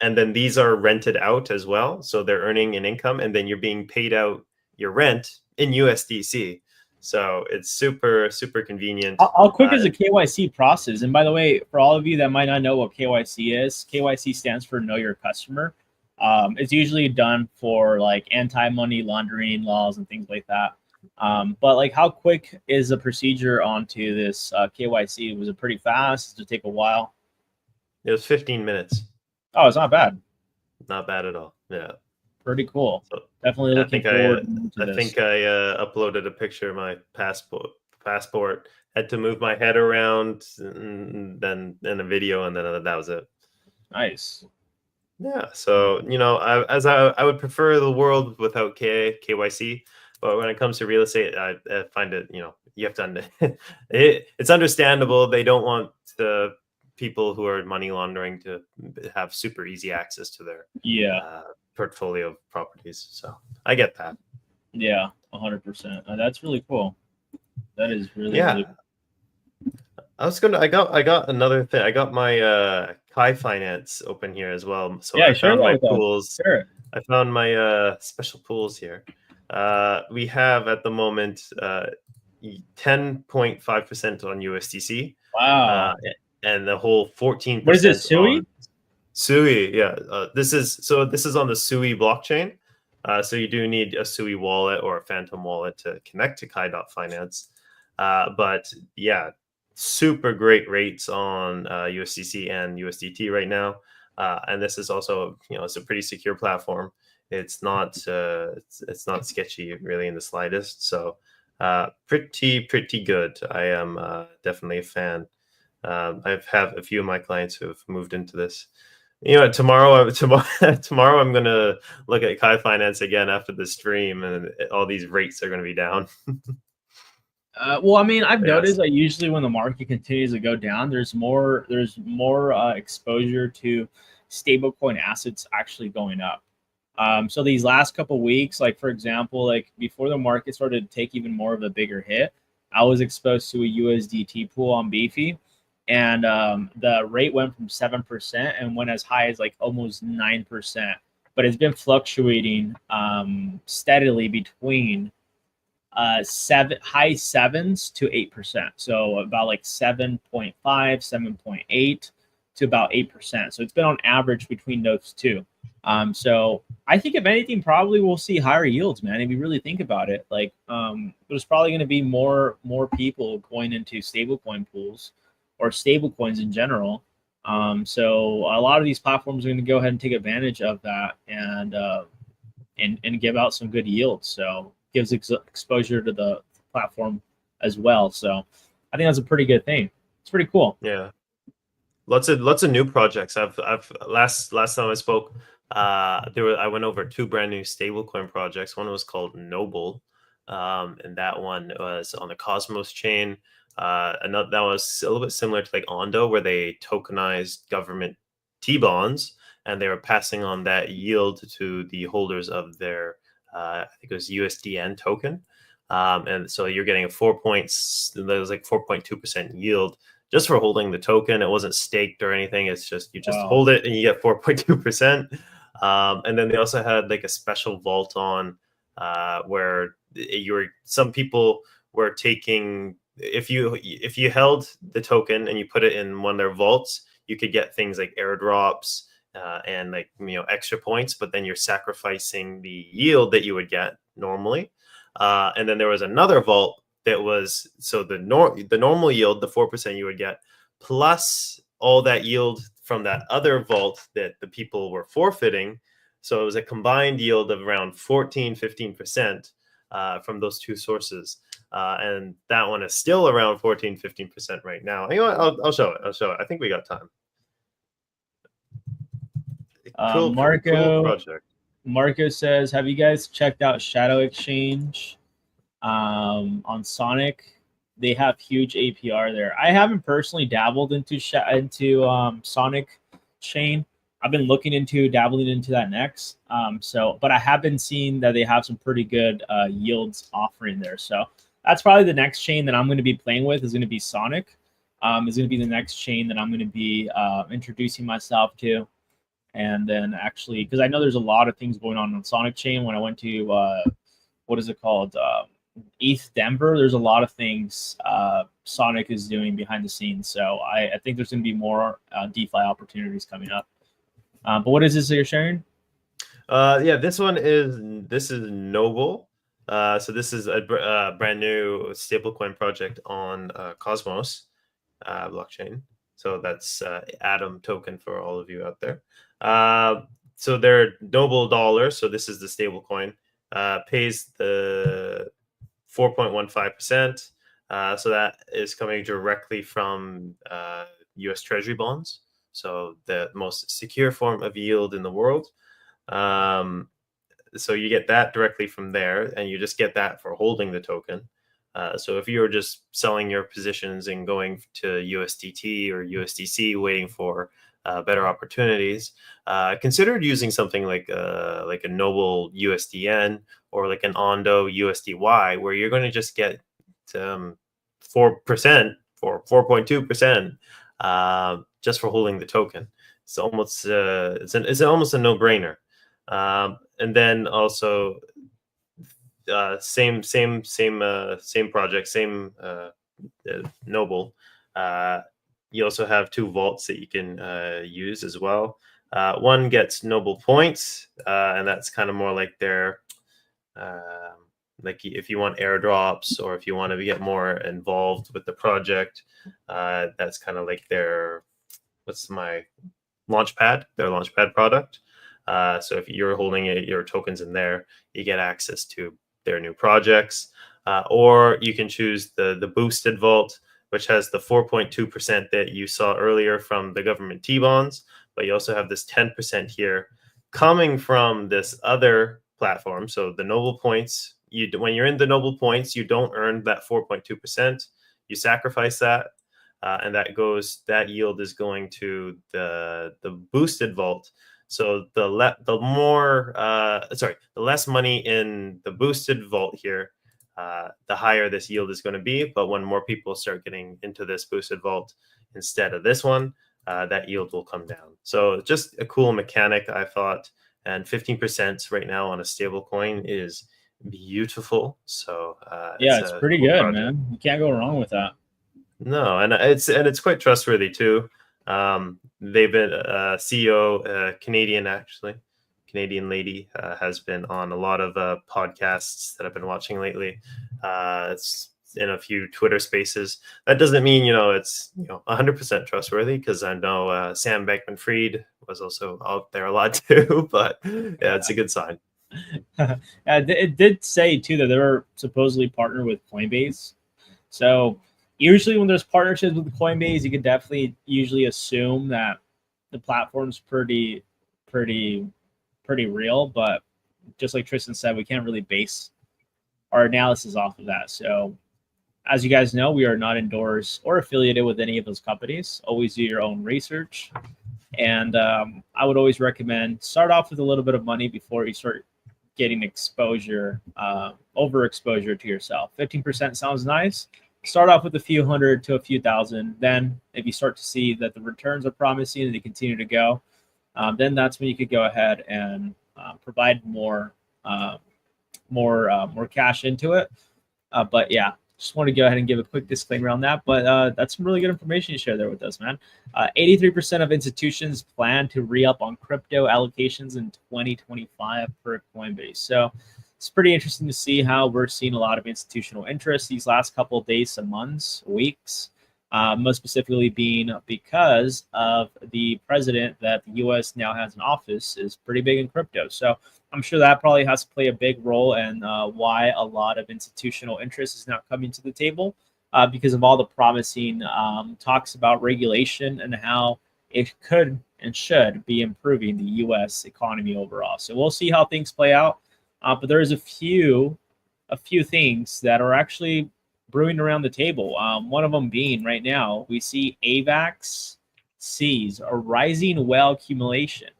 And then these are rented out as well. So they're earning an income and then you're being paid out your rent in USDC. So it's super, super convenient. How quick is the KYC process? And by the way, for all of you that might not know what KYC is, KYC stands for Know Your Customer. It's usually done for like anti-money laundering laws and things like that. But like, how quick is the procedure onto this KYC? Was it pretty fast? Did it take a while? It was 15 minutes. Oh, it's not bad. Not bad at all. Yeah. Pretty cool. So Definitely looking forward to I this. think I uploaded a picture of my passport. Had to move my head around, and then in a video, and then that was it. Nice. Yeah. So I would prefer the world without KYC, but when it comes to real estate, I find it you have to it's understandable they don't want the people who are money laundering to have super easy access to their Yeah. portfolio of properties. So I get that. Yeah. 100%. That's really cool. That is really, Yeah. really cool. I got another thing. I got my Kai Finance open here as well. So Yeah, I share found that my with us. pools. Sure. I found my special pools here. We have at the moment 10.5% on USDC. Wow. And the whole 14% What is it, Sui? on Sui. Yeah. This is on the Sui blockchain. So you do need a Sui wallet or a Phantom wallet to connect to Kai.finance. But yeah, super great rates on USDC and USDT right now. And this is also, it's a pretty secure platform. It's not it's not sketchy really in the slightest. So pretty good. I am definitely a fan. I've have a few of my clients who have moved into this. Tomorrow I'm gonna look at Kai Finance again after the stream, and all these rates are gonna be down. Well, I mean, I've Yes. noticed that usually when the market continues to go down, there's more exposure to stablecoin assets actually going up. So these last couple weeks, like for example, like before the market started to take even more of a bigger hit, I was exposed to a USDT pool on Beefy, and the rate went from 7% and went as high as like almost 9%. But it's been fluctuating steadily between high sevens to 8%. So about like 7.5, 7.8 to about 8%. So it's been on average between those two. So I think if anything, probably we'll see higher yields, man. If you really think about it, like there's probably going to be more people going into stablecoin pools or stablecoins in general. So a lot of these platforms are going to go ahead and take advantage of that and give out some good yields. So gives exposure to the platform as well. So I think that's a pretty good thing. It's pretty cool. Yeah. Lots of new projects. I've last time I spoke, I went over 2 brand new stablecoin projects. One was called Noble, and that one was on the Cosmos chain. Another that was a little bit similar to like Ondo, where they tokenized government T-bonds, and they were passing on that yield to the holders of their, I think it was USDN token. And so you're getting a 4.2% yield just for holding the token. It wasn't staked or anything. It's just you just hold it and you get 4.2%. And then they also had like a special vault on where some people were taking, if you held the token and you put it in one of their vaults, you could get things like airdrops and like extra points, but then you're sacrificing the yield that you would get normally. And then there was another vault that was the normal yield, the 4% you would get, plus all that yield from that other vault that the people were forfeiting. So it was a combined yield of around 15% from those two sources. And that one is still around 15% right now. You know what? I'll show it. I think we got time. Cool project. Marco says, have you guys checked out Shadow Exchange on Sonic? They have huge APR there. I haven't personally dabbled into Sonic chain. I've been looking into dabbling into that next. But I have been seeing that they have some pretty good yields offering there. So that's probably the next chain that I'm going to be playing with is going to be Sonic. Is going to be the next chain that I'm going to be introducing myself to. And then actually, because I know there's a lot of things going on Sonic chain. When I went to what is it called? ETH Denver, there's a lot of things Sonic is doing behind the scenes. So I think there's going to be more DeFi opportunities coming up. But what is this that you're sharing? Yeah, this is Noble. So this is a brand new stablecoin project on Cosmos blockchain. So that's Atom token for all of you out there. So they're Noble dollar. So this is the stablecoin. Pays the 4.15%. So that is coming directly from U.S. Treasury bonds. So the most secure form of yield in the world. So you get that directly from there, and you just get that for holding the token. So if you're just selling your positions and going to USDT or USDC, waiting for better opportunities, consider using something like a Noble USDN or like an Ondo USDY, where you're going to just get 4% or 4.2% just for holding the token. It's almost it's almost a no-brainer. And then also same project, same Noble. You also have 2 vaults that you can use as well. One gets Noble points, and that's kind of more like their like if you want airdrops or if you want to get more involved with the project, that's kind of like their their launchpad product. So if you're holding your tokens in there, you get access to their new projects. Or you can choose the boosted vault, which has the 4.2% that you saw earlier from the government T-bonds, but you also have this 10% here coming from this other platform. So the Noble Points, when you're in the Noble Points, you don't earn that 4.2%. You sacrifice that, and that yield is going to the boosted vault. So the less money in the boosted vault here, the higher this yield is going to be. But when more people start getting into this boosted vault instead of this one, that yield will come down. So just a cool mechanic, I thought. And 15% right now on a stable coin is beautiful. So it's pretty cool good, project. man. You can't go wrong with that. No, and it's quite trustworthy too. They've been CEO, Canadian lady, has been on a lot of podcasts that I've been watching lately. It's in a few Twitter spaces. That doesn't mean it's 100% trustworthy, because I know Sam Bankman-Fried was also out there a lot too. But yeah, it's a good sign. It did say too that they were supposedly partnered with Coinbase. So usually when there's partnerships with Coinbase, you can definitely usually assume that the platform's pretty real. But just like Tristan said, we can't really base our analysis off of that. So as you guys know, we are not endorsed or affiliated with any of those companies. Always do your own research. And I would always recommend start off with a little bit of money before you start getting exposure, overexposure to yourself. 15% sounds nice. Start off with a few hundred to a few thousand. Then if you start to see that the returns are promising and they continue to go, then that's when you could go ahead and provide more cash into it. But yeah, just want to go ahead and give a quick disclaimer on that. But that's some really good information you share there with us, man. 83% of institutions plan to re-up on crypto allocations in 2025 per Coinbase. So it's pretty interesting to see how we're seeing a lot of institutional interest these last couple of days, some months, weeks, most specifically being because of the president that the U.S. now has in office is pretty big in crypto. So I'm sure that probably has to play a big role in why a lot of institutional interest is now coming to the table, because of all the promising talks about regulation and how it could and should be improving the U.S. economy overall. So we'll see how things play out. But there's a few things that are actually brewing around the table. One of them being right now, we see AVAX sees a rising whale accumulation.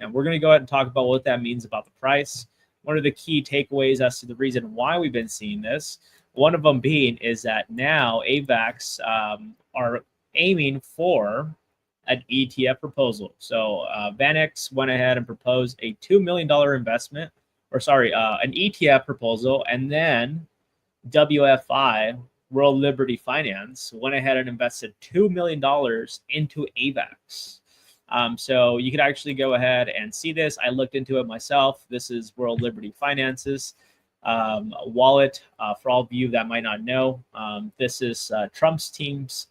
And we're going to go ahead and talk about what that means about the price. One of the key takeaways as to the reason why we've been seeing this, one of them being is that now AVAX are aiming for an ETF proposal. So VanEck went ahead and proposed a $2 million investment, an ETF proposal, and then WFI, World Liberty Finance, went ahead and invested $2 million into AVAX. So you could actually go ahead and see this. I looked into it myself. This is World Liberty Finance's wallet. For all of you that might not know, this is Trump's team's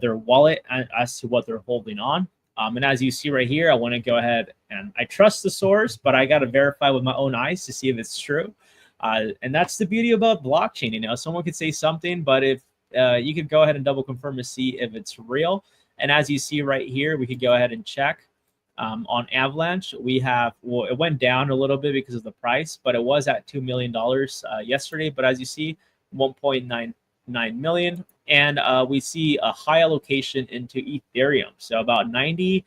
their wallet as to what they're holding on. And as you see right here, I want to go ahead and I trust the source, but I got to verify with my own eyes to see if it's true. And that's the beauty about blockchain. Someone could say something, but if you could go ahead and double confirm to see if it's real. And as you see right here, we could go ahead and check on Avalanche. It went down a little bit because of the price, but it was at $2 million yesterday. But as you see, 1.99 million. And we see a high allocation into Ethereum. So about 91%,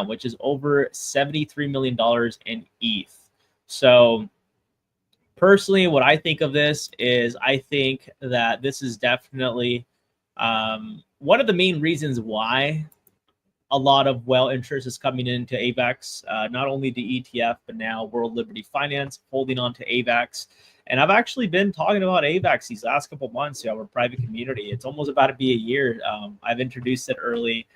which is over $73 million in ETH. So personally, what I think of this is I think that this is definitely one of the main reasons why a lot of whale interest is coming into AVAX, not only the ETF, but now World Liberty Finance holding on to AVAX. And I've actually been talking about AVAX these last couple of months, our private community. It's almost about to be a year. I've introduced it early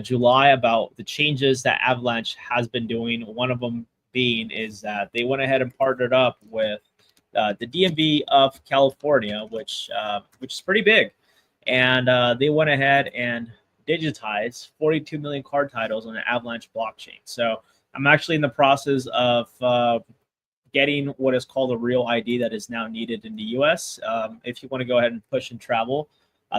July about the changes that Avalanche has been doing. One of them being is that they went ahead and partnered up with the DMV of California, which is pretty big, and they went ahead and digitized 42 million card titles on an Avalanche blockchain. So I'm actually in the process of getting what is called a real ID that is now needed in the US. If you want to go ahead and push and travel,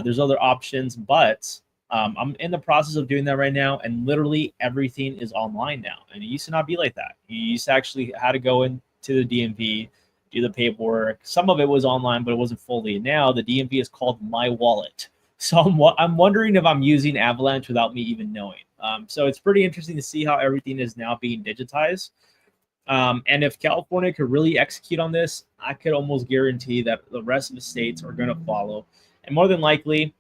there's other options, but I'm in the process of doing that right now, and literally everything is online now. And it used to not be like that. You used to actually had to go into the DMV, do the paperwork. Some of it was online, but it wasn't fully. Now the DMV is called My Wallet. So I'm wondering if I'm using Avalanche without me even knowing. So it's pretty interesting to see how everything is now being digitized. And if California could really execute on this, I could almost guarantee that the rest of the states are going to follow. And more than likely,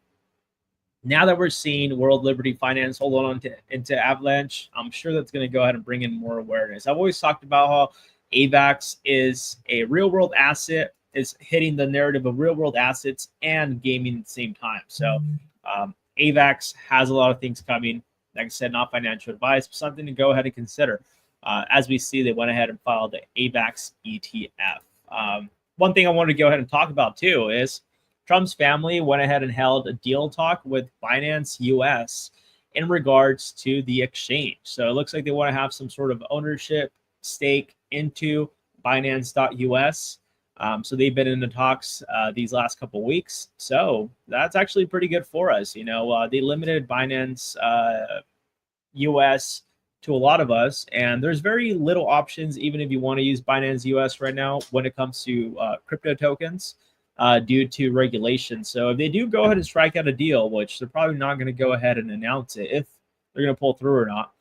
now that we're seeing World Liberty Finance hold on into Avalanche, I'm sure that's going to go ahead and bring in more awareness. I've always talked about how AVAX is a real world asset, is hitting the narrative of real world assets and gaming at the same time. So AVAX has a lot of things coming. Like I said, not financial advice, but something to go ahead and consider. As we see, they went ahead and filed the AVAX ETF. One thing I wanted to go ahead and talk about too is Trump's family went ahead and held a deal talk with Binance US in regards to the exchange. So it looks like they want to have some sort of ownership stake into Binance.us. So they've been in the talks these last couple of weeks. So that's actually pretty good for us. You know, they limited Binance US to a lot of us, and there's very little options, even if you want to use Binance US right now, when it comes to crypto tokens due to regulation. So if they do go ahead and strike out a deal, which they're probably not going to go ahead and announce it if they're going to pull through or not,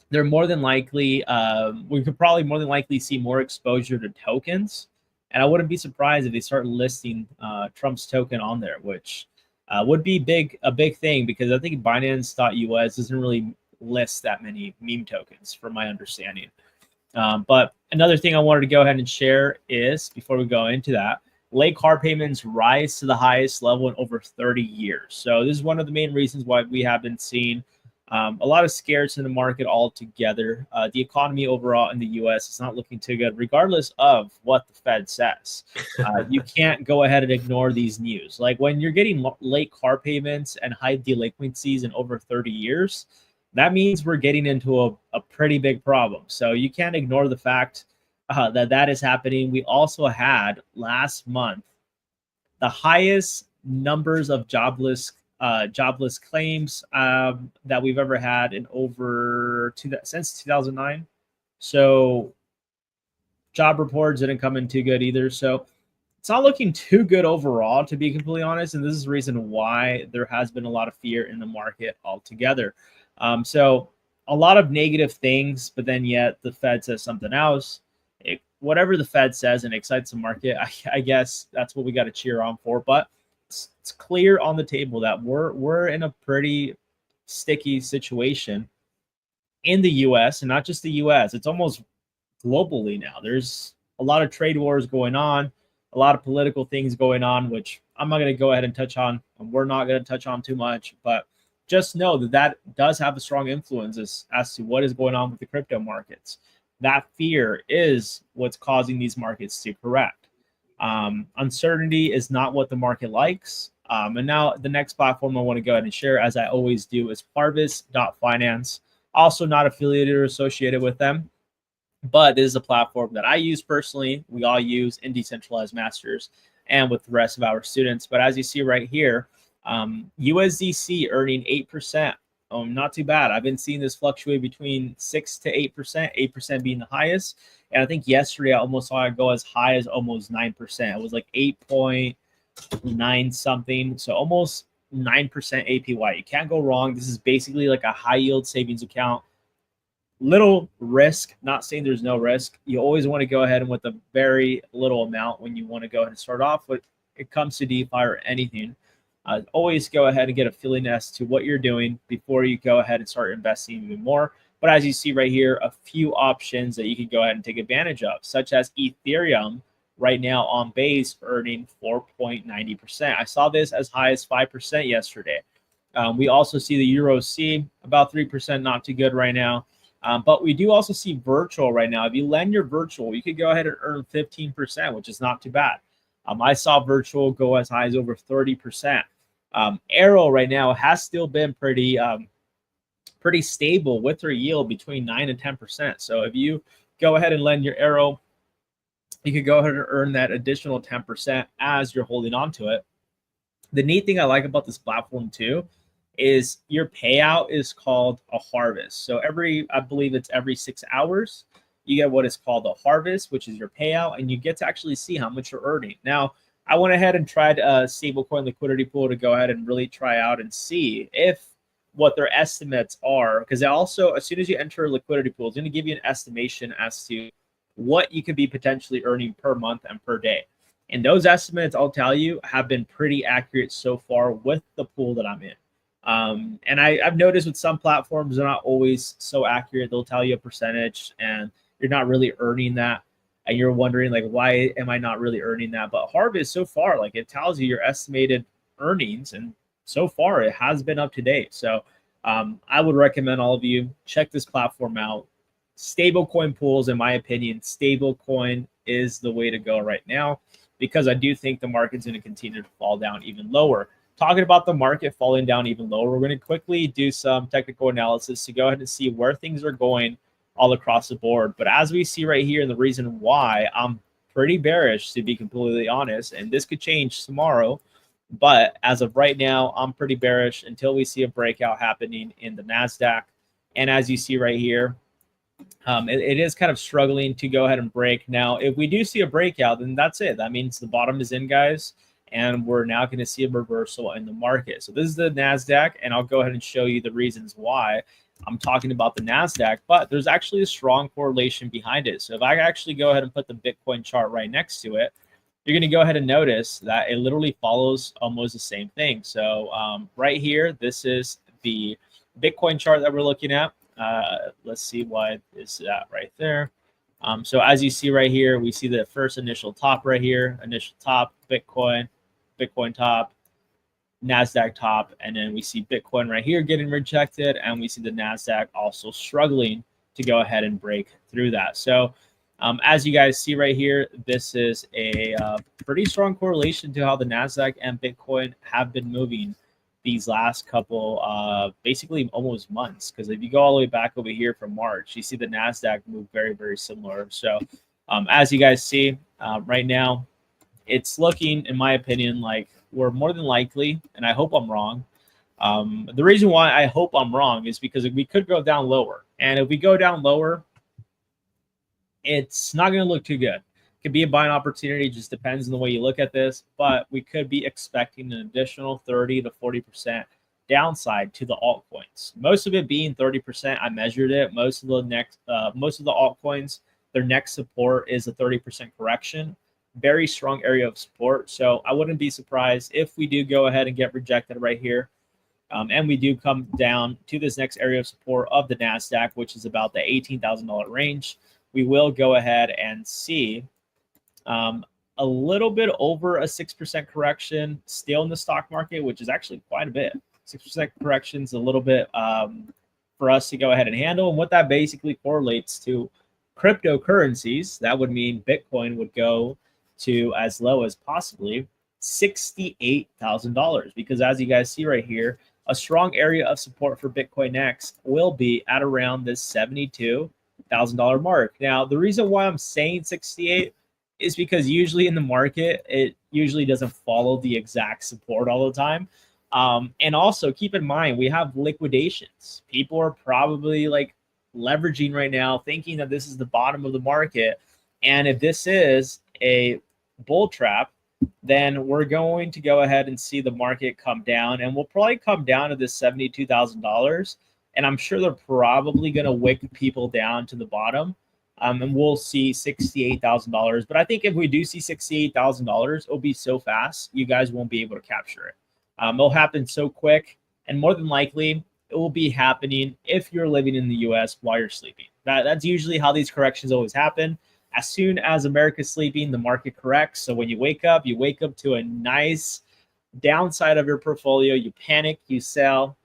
they're more than likely, we could probably more than likely see more exposure to tokens. And I wouldn't be surprised if they start listing Trump's token on there, which would be a big thing, because I think Binance.us doesn't really list that many meme tokens, from my understanding. But another thing I wanted to go ahead and share is, before we go into that, late car payments rise to the highest level in over 30 years. So this is one of the main reasons why we have been seeing a lot of scares in the market altogether. The economy overall in the U.S. is not looking too good, regardless of what the Fed says. You can't go ahead and ignore these news. Like when you're getting late car payments and high delinquencies in over 30 years, that means we're getting into a pretty big problem. So you can't ignore the fact that is happening. We also had last month the highest numbers of jobless claims that we've ever had in since 2009. So job reports didn't come in too good either. So it's not looking too good overall, to be completely honest. And this is the reason why there has been a lot of fear in the market altogether. So a lot of negative things, but then yet the Fed says something else. Whatever the Fed says and excites the market, I guess that's what we got to cheer on for. But it's clear on the table that we're in a pretty sticky situation in the U.S. and not just the U.S. It's almost globally now. There's a lot of trade wars going on, a lot of political things going on, which I'm not going to go ahead and touch on, and we're not going to touch on too much. But just know that does have a strong influence as to what is going on with the crypto markets. That fear is what's causing these markets to correct. Uncertainty is not what the market likes. And now the next platform I want to go ahead and share, as I always do, is Harvest.finance. Also not affiliated or associated with them, but this is a platform that I use personally. We all use in Decentralized Masters and with the rest of our students. But as you see right here, USDC earning 8%. Not too bad. I've been seeing this fluctuate between 6 to 8%, 8% being the highest. And I think yesterday I almost saw it go as high as almost 9%. It was like 8.9 something. So almost 9% APY. You can't go wrong. This is basically like a high yield savings account. Little risk, not saying there's no risk. You always want to go ahead and with a very little amount when you want to go ahead and start off. But it comes to DeFi or anything, always go ahead and get a feeling as to what you're doing before you go ahead and start investing even more. But as you see right here, a few options that you can go ahead and take advantage of, such as Ethereum right now on base earning 4.90%. I saw this as high as 5% yesterday. We also see the Euro C about 3%, not too good right now. But we do also see virtual right now. If you lend your virtual, you could go ahead and earn 15%, which is not too bad. I saw virtual go as high as over 30%. Arrow right now has still been pretty stable with their yield between 9 and 10%. So if you go ahead and lend your Arrow, you could go ahead and earn that additional 10% as you're holding on to it. The neat thing I like about this platform too is your payout is called a harvest. So I believe it's every 6 hours, you get what is called a harvest, which is your payout, and you get to actually see how much you're earning. Now, I went ahead and tried a stablecoin liquidity pool to go ahead and really try out and see if what their estimates are, because also as soon as you enter a liquidity pool, it's going to give you an estimation as to what you could be potentially earning per month and per day. And those estimates, I'll tell you, have been pretty accurate so far with the pool that I'm in. And I've noticed with some platforms, they're not always so accurate. They'll tell you a percentage and you're not really earning that. And you're wondering, like, why am I not really earning that? But Harvest, so far, like, it tells you your estimated earnings. And so far, it has been up to date. So I would recommend all of you check this platform out. Stablecoin pools, in my opinion, stablecoin is the way to go right now, because I do think the market's going to continue to fall down even lower. Talking about the market falling down even lower, we're going to quickly do some technical analysis to go ahead and see where things are going all across the board. But as we see right here, the reason why I'm pretty bearish, to be completely honest, and this could change tomorrow, but as of right now, I'm pretty bearish until we see a breakout happening in the NASDAQ. And as you see right here, it is kind of struggling to go ahead and break. Now, if we do see a breakout, then that's it. That means the bottom is in, guys, and we're now going to see a reversal in the market. So this is the NASDAQ, and I'll go ahead and show you the reasons why I'm talking about the NASDAQ, but there's actually a strong correlation behind it. So if I actually go ahead and put the Bitcoin chart right next to it, you're going to go ahead and notice that it literally follows almost the same thing. So right here, this is the Bitcoin chart that we're looking at. Let's see what is that right there. So as you see right here, we see the first initial top right here, initial top, Bitcoin top, NASDAQ top, and then we see Bitcoin right here getting rejected, and we see the NASDAQ also struggling to go ahead and break through that. So as you guys see right here, this is a pretty strong correlation to how the NASDAQ and Bitcoin have been moving these last couple, basically almost months. Because if you go all the way back over here from March, you see the NASDAQ move very, very similar. So as you guys see right now, it's looking, in my opinion, like we're more than likely, and I hope I'm wrong. The reason why I hope I'm wrong is because we could go down lower. And if we go down lower, it's not going to look too good. It could be a buying opportunity. It just depends on the way you look at this. But we could be expecting an additional 30 to 40% downside to the altcoins. Most of it being 30%. I measured it. Most of the altcoins, their next support is a 30% correction. Very strong area of support. So I wouldn't be surprised if we do go ahead and get rejected right here. And we do come down to this next area of support of the NASDAQ, which is about the $18,000 range. We will go ahead and see a little bit over a 6% correction still in the stock market, which is actually quite a bit. 6% correction is a little bit for us to go ahead and handle. And what that basically correlates to cryptocurrencies, that would mean Bitcoin would go to as low as possibly $68,000. Because as you guys see right here, a strong area of support for Bitcoin next will be at around this $72,000 mark. Now, the reason why I'm saying 68 is because usually in the market, it usually doesn't follow the exact support all the time. And also keep in mind, we have liquidations. People are probably like leveraging right now, thinking that this is the bottom of the market. And if this is a bull trap, then we're going to go ahead and see the market come down, and we'll probably come down to this $72,000. And I'm sure they're probably going to wick people down to the bottom. And we'll see $68,000. But I think if we do see $68,000, it'll be so fast, you guys won't be able to capture it. It'll happen so quick. And more than likely, it will be happening if you're living in the US while you're sleeping. That's usually how these corrections always happen. As soon as America's sleeping, the market corrects. So when you wake up to a nice downside of your portfolio. You panic, you sell.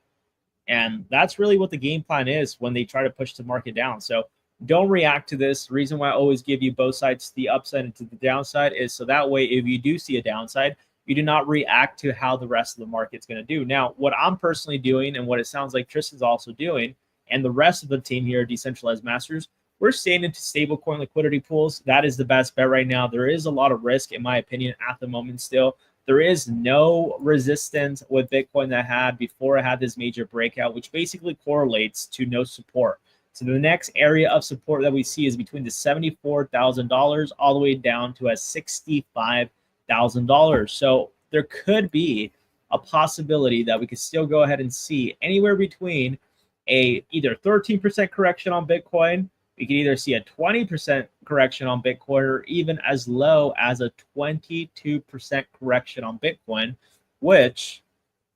And that's really what the game plan is when they try to push the market down. So don't react to this. The reason why I always give you both sides, the upside and to the downside, is so that way if you do see a downside, you do not react to how the rest of the market's going to do. Now, what I'm personally doing and what it sounds like Tristan's also doing, and the rest of the team here at Decentralized Masters, we're staying into stablecoin liquidity pools. That is the best bet right now. There is a lot of risk, in my opinion, at the moment still. There is no resistance with Bitcoin that had before it had this major breakout, which basically correlates to no support. So the next area of support that we see is between the $74,000 all the way down to a $65,000. So there could be a possibility that we could still go ahead and see anywhere between a either 13% correction on Bitcoin. We could either see a 20% correction on Bitcoin or even as low as a 22% correction on Bitcoin, which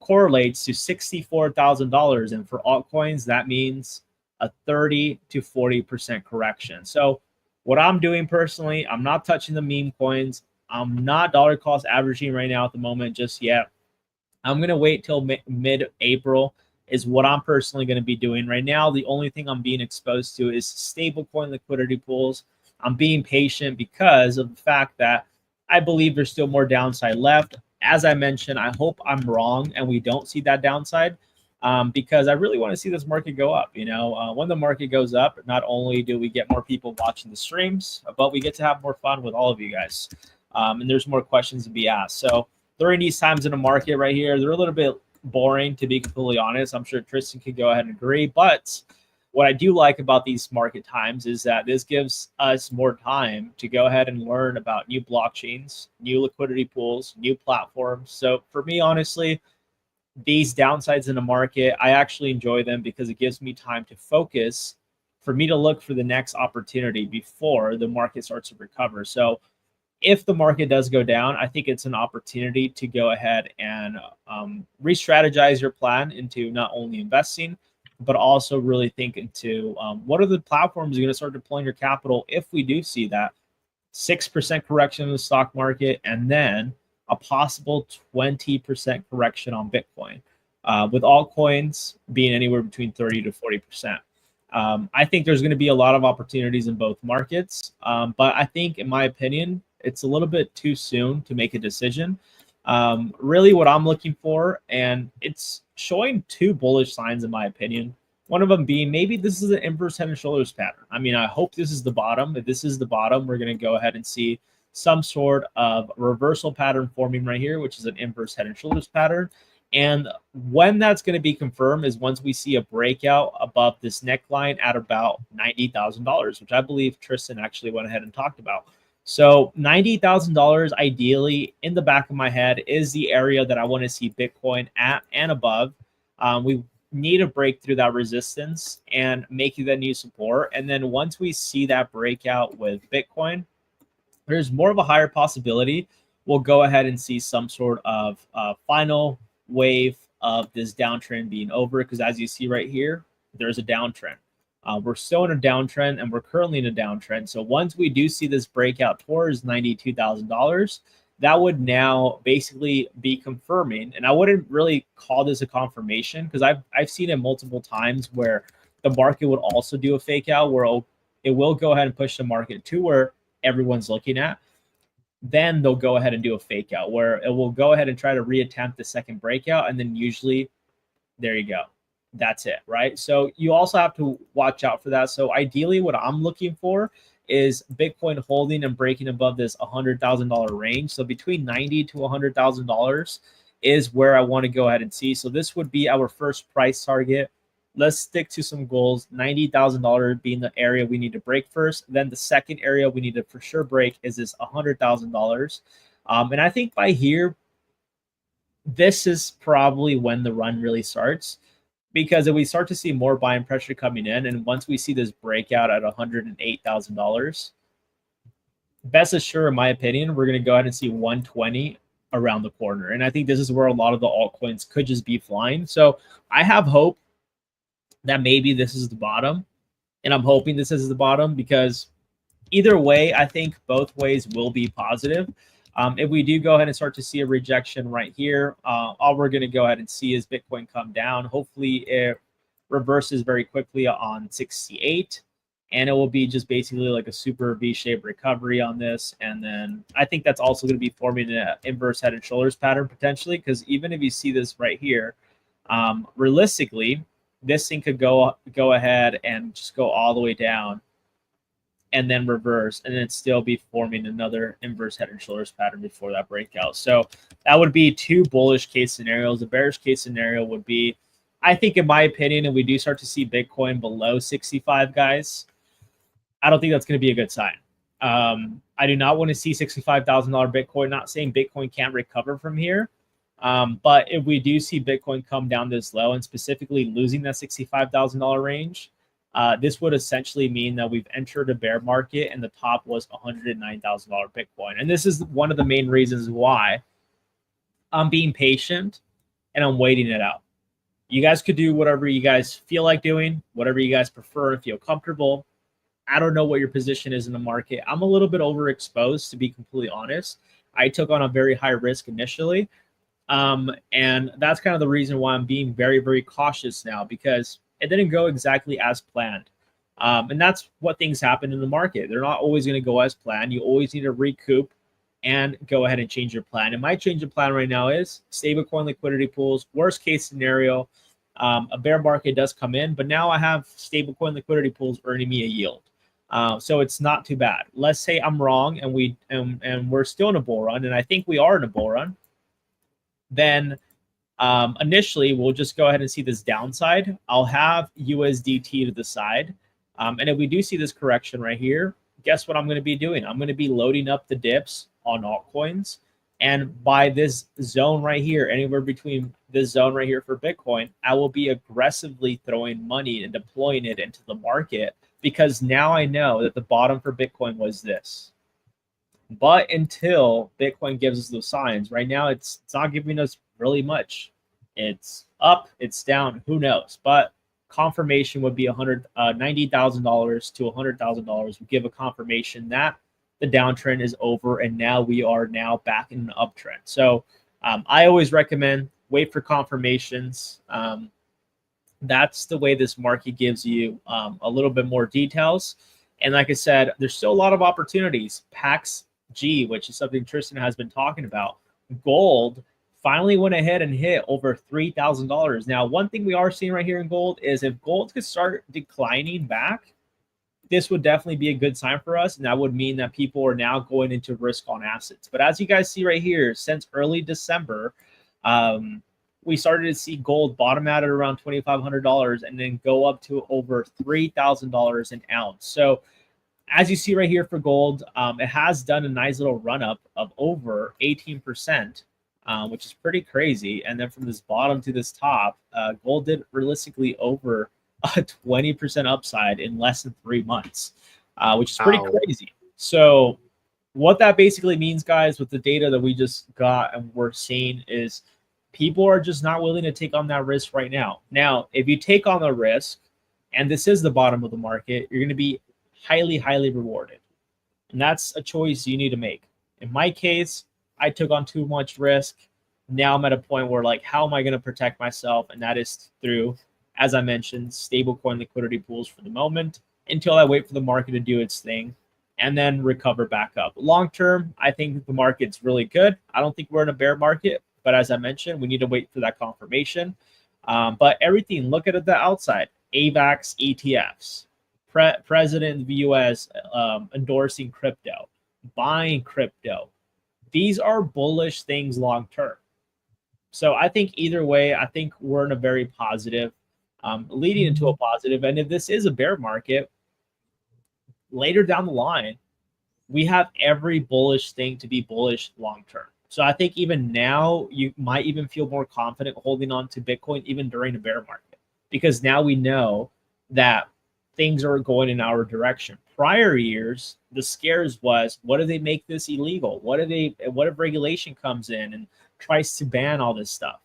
correlates to $64,000. And for altcoins, that means a 30 to 40% correction. So what I'm doing personally, I'm not touching the meme coins. I'm not dollar cost averaging right now at the moment just yet. I'm going to wait till mid-April is what I'm personally going to be doing right now. The only thing I'm being exposed to is stablecoin liquidity pools. I'm being patient because of the fact that I believe there's still more downside left. As I mentioned, I hope I'm wrong and we don't see that downside because I really want to see this market go up. When the market goes up, not only do we get more people watching the streams, but we get to have more fun with all of you guys. And there's more questions to be asked. So during these times in the market right here, they're a little bit boring, to be completely honest. I'm sure Tristan could go ahead and agree. But what I do like about these market times is that this gives us more time to go ahead and learn about new blockchains, new liquidity pools, new platforms. So for me, honestly, these downsides in the market, I actually enjoy them because it gives me time to focus for me to look for the next opportunity before the market starts to recover. So if the market does go down, I think it's an opportunity to go ahead and re-strategize your plan into not only investing, but also really think into what are the platforms you're going to start deploying your capital if we do see that 6% correction in the stock market and then a possible 20% correction on Bitcoin, with altcoins being anywhere between 30 to 40%. I think there's going to be a lot of opportunities in both markets, but I think, in my opinion, it's a little bit too soon to make a decision. Really what I'm looking for, and it's showing two bullish signs in my opinion. One of them being maybe this is an inverse head and shoulders pattern. I mean, I hope this is the bottom. If this is the bottom, we're going to go ahead and see some sort of reversal pattern forming right here, which is an inverse head and shoulders pattern. And when that's going to be confirmed is once we see a breakout above this neckline at about $90,000, which I believe Tristan actually went ahead and talked about. So $90,000 ideally in the back of my head is the area that I want to see Bitcoin at and above. We need to break through that resistance and make it that new support. And then once we see that breakout with Bitcoin, there's more of a higher possibility we'll go ahead and see some sort of final wave of this downtrend being over. Because as you see right here, there's a downtrend. We're still in a downtrend and we're currently in a downtrend. So once we do see this breakout towards $92,000, that would now basically be confirming. And I wouldn't really call this a confirmation because I've seen it multiple times where the market would also do a fake out where it will go ahead and push the market to where everyone's looking at. Then they'll go ahead and do a fake out where it will go ahead and try to reattempt the second breakout. And then usually there you go. That's it, right? So you also have to watch out for that. So ideally what I'm looking for is Bitcoin holding and breaking above this $100,000 range. So between $90,000 to $100,000 is where I want to go ahead and see. So this would be our first price target. Let's stick to some goals. $90,000 being the area we need to break first. Then the second area we need to for sure break is this $100,000. And I think by here, this is probably when the run really starts. Because if we start to see more buying pressure coming in, and once we see this breakout at $108,000, best assured, in my opinion, we're going to go ahead and see 120 around the corner. And I think this is where a lot of the altcoins could just be flying. So I have hope that maybe this is the bottom. And I'm hoping this is the bottom because either way, I think both ways will be positive. If we do go ahead and start to see a rejection right here, all we're going to go ahead and see is Bitcoin come down. Hopefully it reverses very quickly on 68, and it will be just basically like a super V-shaped recovery on this. And then I think that's also going to be forming an inverse head and shoulders pattern potentially, because even if you see this right here, realistically, this thing could go ahead and just go all the way down and then reverse, and then still be forming another inverse head and shoulders pattern before that breakout. So that would be two bullish case scenarios. The bearish case scenario would be, I think, in my opinion, if we do start to see Bitcoin below 65, guys, I don't think that's going to be a good sign. I do not want to see $65,000 Bitcoin. Not saying Bitcoin can't recover from here, but if we do see Bitcoin come down this low and specifically losing that $65,000 range, this would essentially mean that we've entered a bear market and the top was $109,000 Bitcoin. And this is one of the main reasons why I'm being patient and I'm waiting it out. You guys could do whatever you guys feel like doing, whatever you guys prefer and feel comfortable. I don't know what your position is in the market. I'm a little bit overexposed, to be completely honest. I took on a very high risk initially. And that's kind of the reason why I'm being very, very cautious now, because it didn't go exactly as planned. And that's what things happen in the market. They're not always going to go as planned. You always need to recoup and go ahead and change your plan. And my change of plan right now is stablecoin liquidity pools. Worst case scenario, a bear market does come in, but now I have stablecoin liquidity pools earning me a yield. So it's not too bad. Let's say I'm wrong and we're still in a bull run, and I think we are in a bull run. Then initially we'll just go ahead and see this downside. I'll have USDT to the side. And if we do see this correction right here, guess what I'm going to be doing? I'm going to be loading up the dips on altcoins. And by this zone right here, anywhere between this zone right here for Bitcoin, I will be aggressively throwing money and deploying it into the market, because now I know that the bottom for Bitcoin was this. But until Bitcoin gives us those signs, right now it's not giving us really much. It's up, it's down, who knows? But confirmation would be $90,000 to $100,000 would give a confirmation that the downtrend is over, and now we are back in an uptrend. So I always recommend wait for confirmations. That's the way this market gives you a little bit more details. And like I said, there's still a lot of opportunities. PAX G, which is something Tristan has been talking about. Gold finally went ahead and hit over $3,000. Now, one thing we are seeing right here in gold is if gold could start declining back, this would definitely be a good sign for us. And that would mean that people are now going into risk on assets. But as you guys see right here, since early December, we started to see gold bottom out at around $2,500 and then go up to over $3,000 an ounce. So as you see right here for gold, it has done a nice little run up of over 18%, which is pretty crazy. And then from this bottom to this top, gold did realistically over a 20% upside in less than 3 months, which is pretty crazy. So what that basically means, guys, with the data that we just got and we're seeing is people are just not willing to take on that risk right now. Now, if you take on the risk, and this is the bottom of the market, you're going to be highly, highly rewarded. And that's a choice you need to make. In my case, I took on too much risk. Now I'm at a point where, like, how am I going to protect myself? And that is through, as I mentioned, stablecoin liquidity pools for the moment until I wait for the market to do its thing and then recover back up. Long term, I think the market's really good. I don't think we're in a bear market, but as I mentioned, we need to wait for that confirmation. But everything, look at the outside, AVAX ETFs, President of the US endorsing crypto, buying crypto. These are bullish things long term. So I think either way, I think we're in a very positive, leading into a positive. And if this is a bear market, later down the line, we have every bullish thing to be bullish long term. So I think even now, you might even feel more confident holding on to Bitcoin even during a bear market, because now we know that things are going in our direction. Prior years, the scares was, what if they make this illegal? What if regulation comes in and tries to ban all this stuff?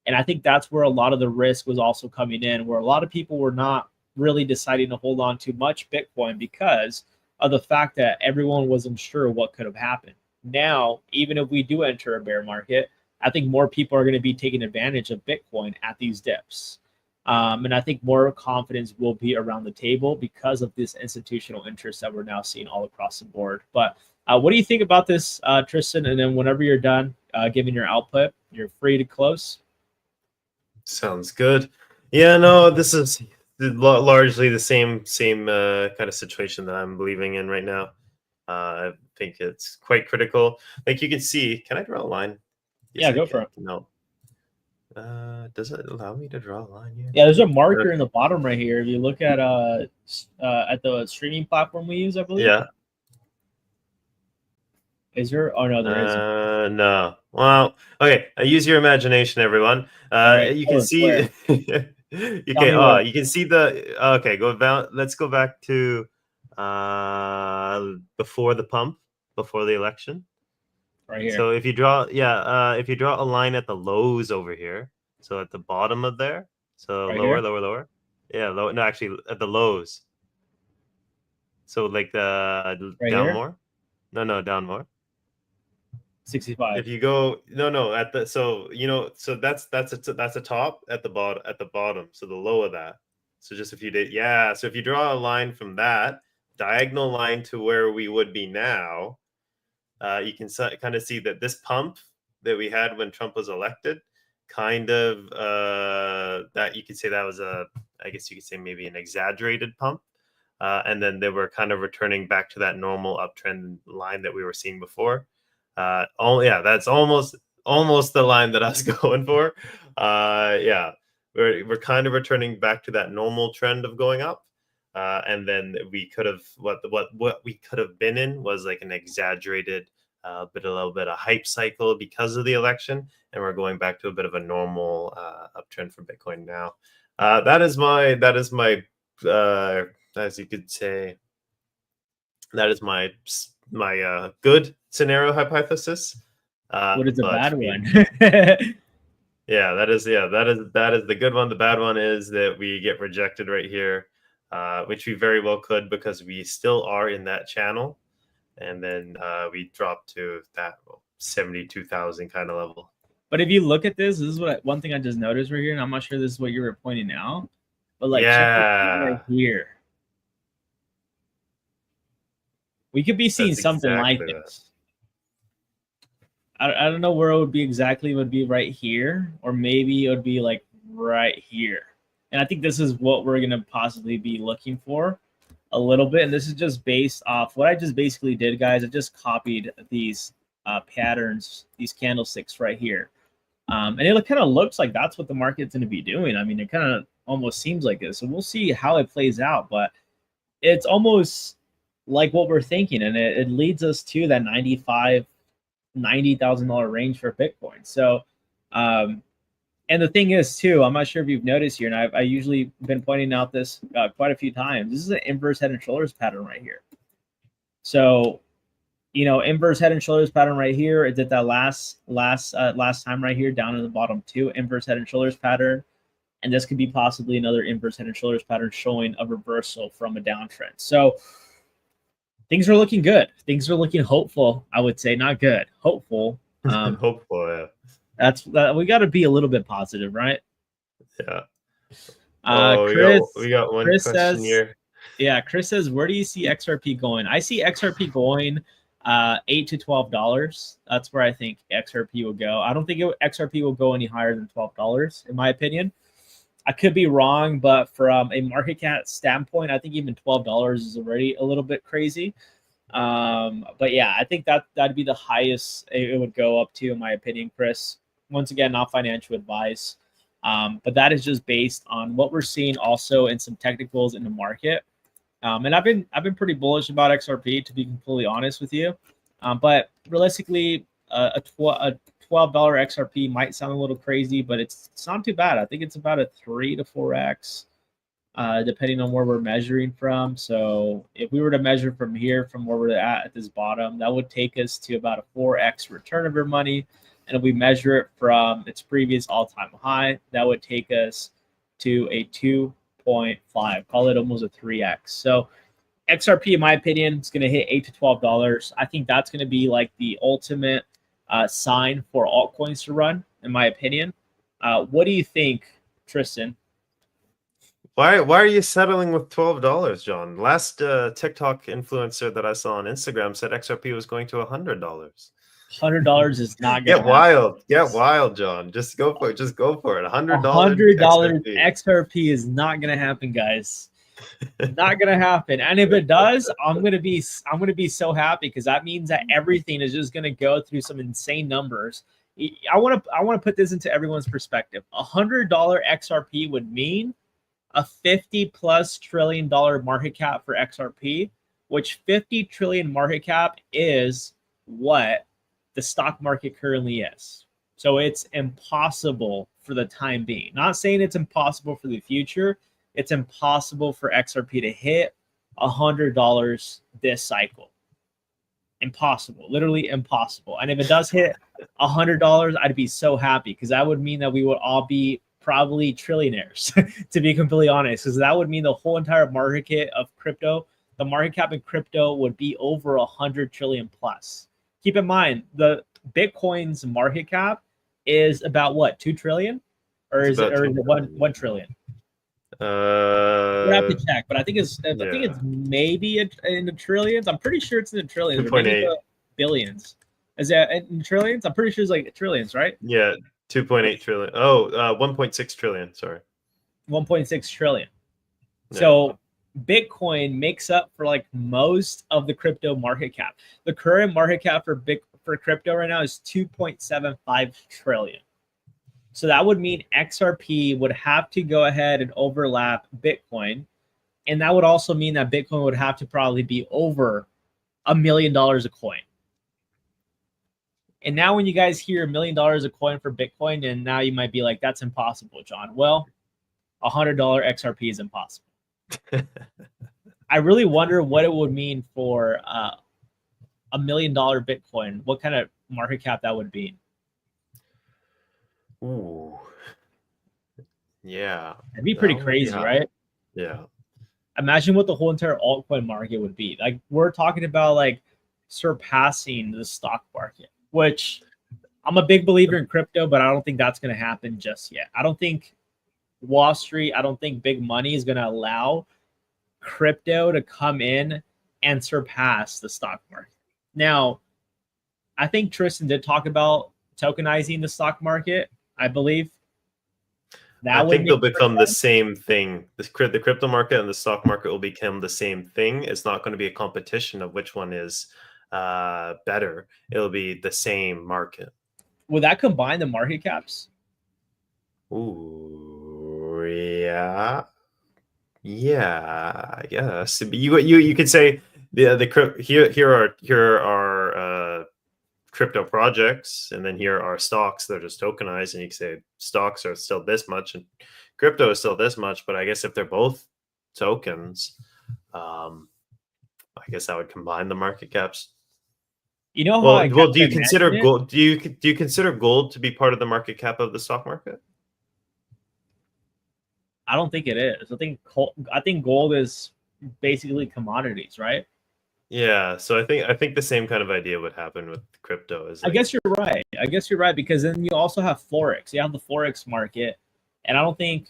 And I think that's where a lot of the risk was also coming in, where a lot of people were not really deciding to hold on to much Bitcoin because of the fact that everyone was unsure what could have happened. now, even if we do enter a bear market, I think more people are going to be taking advantage of Bitcoin at these dips. And I think more confidence will be around the table because of this institutional interest that we're now seeing all across the board. But what do you think about this, Tristan? And then whenever you're done giving your output, you're free to close. Sounds good. Yeah, no, this is largely the same kind of situation that I'm believing in right now. I think it's quite critical. Like you can see, can I draw a line? Yes, yeah, go for it. No. Does it allow me to draw a line here? Yeah, there's a marker in the bottom right here. If you look at the streaming platform we use, I believe. Yeah. Is there? Oh no, there isn't. No. Well, okay. Use your imagination, everyone. Right. You can see. You can see the. Okay, go down. Let's go back to before the pump, before the election. Right here. So if you draw, if you draw a line at the lows over here, so at the bottom of there, so right lower, here? lower. Yeah, low. No, actually, at the lows. So like the right down here? more. No, down more. 65. If you go at the so that's a top at the bottom, so the low of that. So just if you did so if you draw a line from that diagonal line to where we would be now, you can kind of see that this pump that we had when Trump was elected, kind of that you could say that was I guess you could say maybe an exaggerated pump, and then they were kind of returning back to that normal uptrend line that we were seeing before. That's almost the line that I was going for. We're kind of returning back to that normal trend of going up, and then we could have what we could have been in was like an exaggerated a little bit of hype cycle because of the election, and we're going back to a bit of a normal uptrend for Bitcoin now. That is my as you could say, that is my good scenario hypothesis. What is the bad one? that is the good one. The bad one is that we get rejected right here, which we very well could, because we still are in that channel, and then we drop to that 72,000 kind of level. But if you look at this is what one thing I just noticed right here, and I'm not sure this is what you were pointing out, but like check right here. We could be seeing something like this. I don't know where it would be exactly. It would be right here, or maybe it would be like right here. And I think this is what we're going to possibly be looking for a little bit. And this is just based off what I just basically did, guys. I just copied these patterns, these candlesticks right here. And it kind of looks like that's what the market's going to be doing. I mean, it kind of almost seems like this. So we'll see how it plays out. But it's almost like what we're thinking, and it leads us to that $90,000 range for Bitcoin. So and the thing is too, I'm not sure if you've noticed here, and I usually been pointing out this quite a few times, this is an inverse head and shoulders pattern right here. So inverse head and shoulders pattern right here. It did that last time right here down in the bottom too, inverse head and shoulders pattern. And this could be possibly another inverse head and shoulders pattern showing a reversal from a downtrend. So things are looking good. Things are looking hopeful. I would say not good, hopeful. Hopeful, yeah. We got to be a little bit positive, right? Yeah. Chris, we got one question here. Yeah, Chris says, where do you see XRP going? I see XRP going $8 to $12. That's where I think XRP will go. I don't think XRP will go any higher than $12, in my opinion. I could be wrong, but from a market cap standpoint, I think even $12 is already a little bit crazy. But yeah, I think that'd be the highest it would go up to, in my opinion, Chris. Once again, not financial advice, but that is just based on what we're seeing also in some technicals in the market. And I've been pretty bullish about XRP, to be completely honest with you. But realistically, a $12 XRP might sound a little crazy, but it's not too bad. I think it's about a 3 to 4x, depending on where we're measuring from. So if we were to measure from here, from where we're at this bottom, that would take us to about a 4x return of our money. And if we measure it from its previous all-time high, that would take us to a 2.5, call it almost a 3x. So XRP, in my opinion, is going to hit $8 to $12. I think that's going to be like the ultimate sign for altcoins to run, in my opinion. What do you think, Tristan? Why are you settling with $12, John? Last TikTok influencer that I saw on Instagram said XRP was going to $100. $100 is not going to happen. Get wild, John. Just go for it. Just go for it. $100 $100 XRP is not going to happen, guys. Not going to happen. And if it does, I'm going to be so happy, because that means that everything is just going to go through some insane numbers. I want to put this into everyone's perspective. $100 XRP would mean a $50+ trillion market cap for XRP, which 50 trillion market cap is what the stock market currently is. So it's impossible for the time being. Not saying it's impossible for the future. It's impossible for XRP to hit $100 this cycle. Impossible, literally impossible. And if it does hit $100, I'd be so happy, because that would mean that we would all be probably trillionaires, to be completely honest, because that would mean the whole entire market cap of crypto, the market cap in crypto would be over 100 trillion plus. Keep in mind, the Bitcoin's market cap is about what, 2 trillion, or is it 1 trillion? We'll have to check, but I think it's maybe in the trillions. I'm pretty sure it's in the trillions. 2.8 billions. Is that in trillions? I'm pretty sure it's like trillions, right? Yeah, 2.8 trillion. Oh, 1.6 trillion. Sorry, 1.6 trillion. Yeah. So Bitcoin makes up for like most of the crypto market cap. The current market cap for crypto right now is 2.75 trillion. So that would mean XRP would have to go ahead and overlap Bitcoin. And that would also mean that Bitcoin would have to probably be over $1 million a coin. And now when you guys hear $1 million a coin for Bitcoin, and now you might be like, that's impossible, John. Well, $100 XRP is impossible. I really wonder what it would mean for $1 million Bitcoin, what kind of market cap that would be. Ooh. Yeah. It'd be pretty crazy, right? Yeah. Imagine what the whole entire altcoin market would be. Like, we're talking about like surpassing the stock market, which I'm a big believer in crypto, but I don't think that's going to happen just yet. I don't think Wall Street, I don't think big money is going to allow crypto to come in and surpass the stock market. Now, I think Tristan did talk about tokenizing the stock market, I believe. I think they'll become the same thing. The crypto market and the stock market will become the same thing. It's not going to be a competition of which one is better. It'll be the same market. Would that combine the market caps? Ooh, yeah, I guess. You could say here are crypto projects, and then here are stocks that are just tokenized, and you can say stocks are still this much and crypto is still this much. But I guess if they're both tokens, I guess I would combine the market caps. You know how well, do you consider gold? Do you consider gold to be part of the market cap of the stock market? I don't think it is. I think gold is basically commodities, right? Yeah, so I think the same kind of idea would happen with crypto. I guess you're right, because then you also have forex. You have the forex market, and I don't think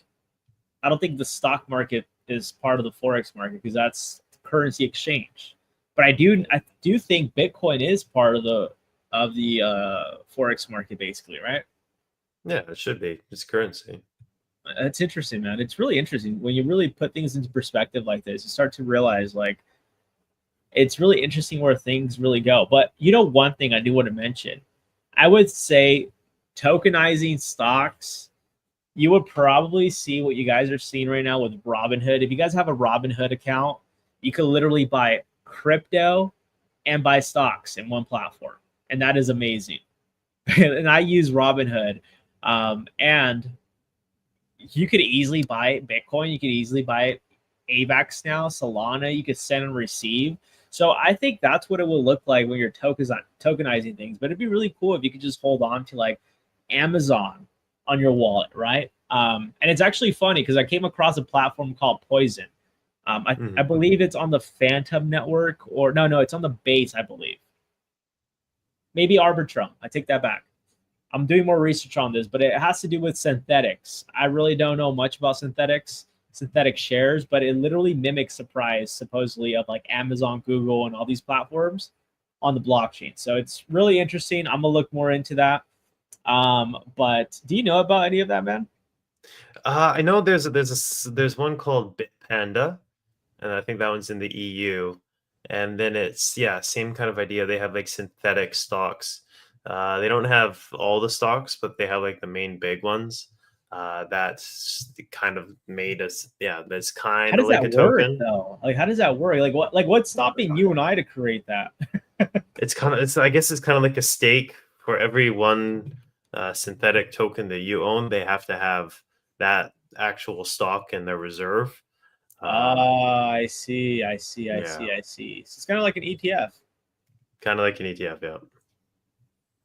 the stock market is part of the forex market, because that's currency exchange. But I do think Bitcoin is part of the forex market, basically, right? Yeah, it should be. It's currency. That's interesting, man. It's really interesting when you really put things into perspective like this. You start to realize, like, it's really interesting where things really go. But you know, one thing I do want to mention, I would say tokenizing stocks, you would probably see what you guys are seeing right now with Robinhood. If you guys have a Robinhood account, you could literally buy crypto and buy stocks in one platform. And that is amazing. And I use Robinhood. And you could easily buy Bitcoin. You could easily buy AVAX now, Solana. You could send and receive. So I think that's what it will look like when you're tokenizing things. But it'd be really cool if you could just hold on to like Amazon on your wallet, right? And it's actually funny because I came across a platform called Poison. I believe it's on the Phantom network, or no, it's on the base, I believe. Maybe Arbitrum. I take that back. I'm doing more research on this, but it has to do with synthetics. I really don't know much about synthetic shares, but it literally mimics the price, supposedly, of like Amazon, Google, and all these platforms on the blockchain. So it's really interesting. I'm gonna look more into that. But do you know about any of that, man? I know there's one called Bitpanda, and I think that one's in the EU. And then it's same kind of idea. They have like synthetic stocks. They don't have all the stocks, but they have like the main big ones. That's kind of made us, that's How kind of does like that a work, token. though? Like, how does that work? What's stopping you and I to create that? I guess it's kind of like a stake for every one synthetic token that you own. They have to have that actual stock in their reserve. I see. Yeah, So it's kind of like an ETF. kind of like an ETF. Yeah.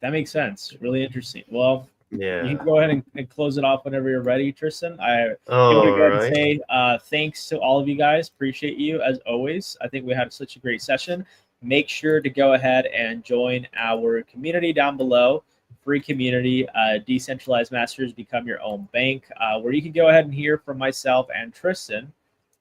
That makes sense. Really interesting. Well, you can Yeah. go ahead and close it off whenever you're ready, Tristan. I want to All go ahead and right. say thanks to all of you guys. Appreciate you as always. I think we had such a great session. Make sure to go ahead and join our community down below. Free community, Decentralized Masters Become Your Own Bank, where you can go ahead and hear from myself and Tristan.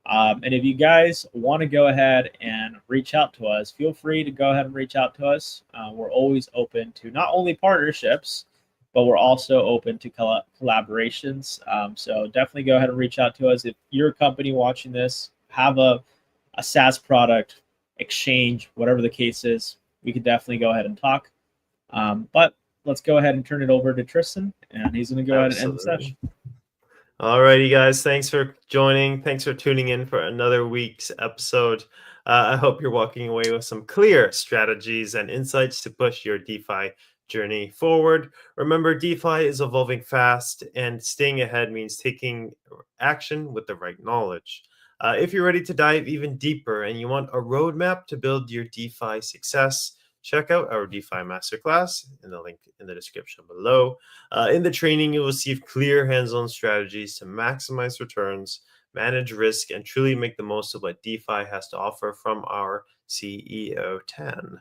And if you guys want to go ahead and reach out to us, feel free to go ahead and reach out to us. We're always open to not only partnerships, but we're also open to collaborations. So definitely go ahead and reach out to us. If you're a company watching this, have a SaaS product, exchange, whatever the case is, we could definitely go ahead and talk. But let's go ahead and turn it over to Tristan, and he's going to go ahead and end the Absolutely. session. All righty, guys. Thanks for joining. Thanks for tuning in for another week's episode. I hope you're walking away with some clear strategies and insights to push your DeFi journey forward. Remember, DeFi is evolving fast, and staying ahead means taking action with the right knowledge. If you're ready to dive even deeper and you want a roadmap to build your DeFi success, check out our DeFi Masterclass in the link in the description below. In the training, you will receive clear hands-on strategies to maximize returns, manage risk, and truly make the most of what DeFi has to offer from our CEO 10.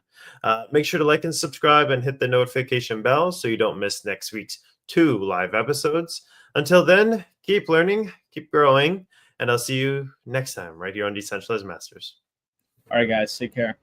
Make sure to like and subscribe and hit the notification bell so you don't miss next week's 2 live episodes. Until then, keep learning, keep growing, and I'll see you next time right here on Decentralized Masters. All right, guys, take care.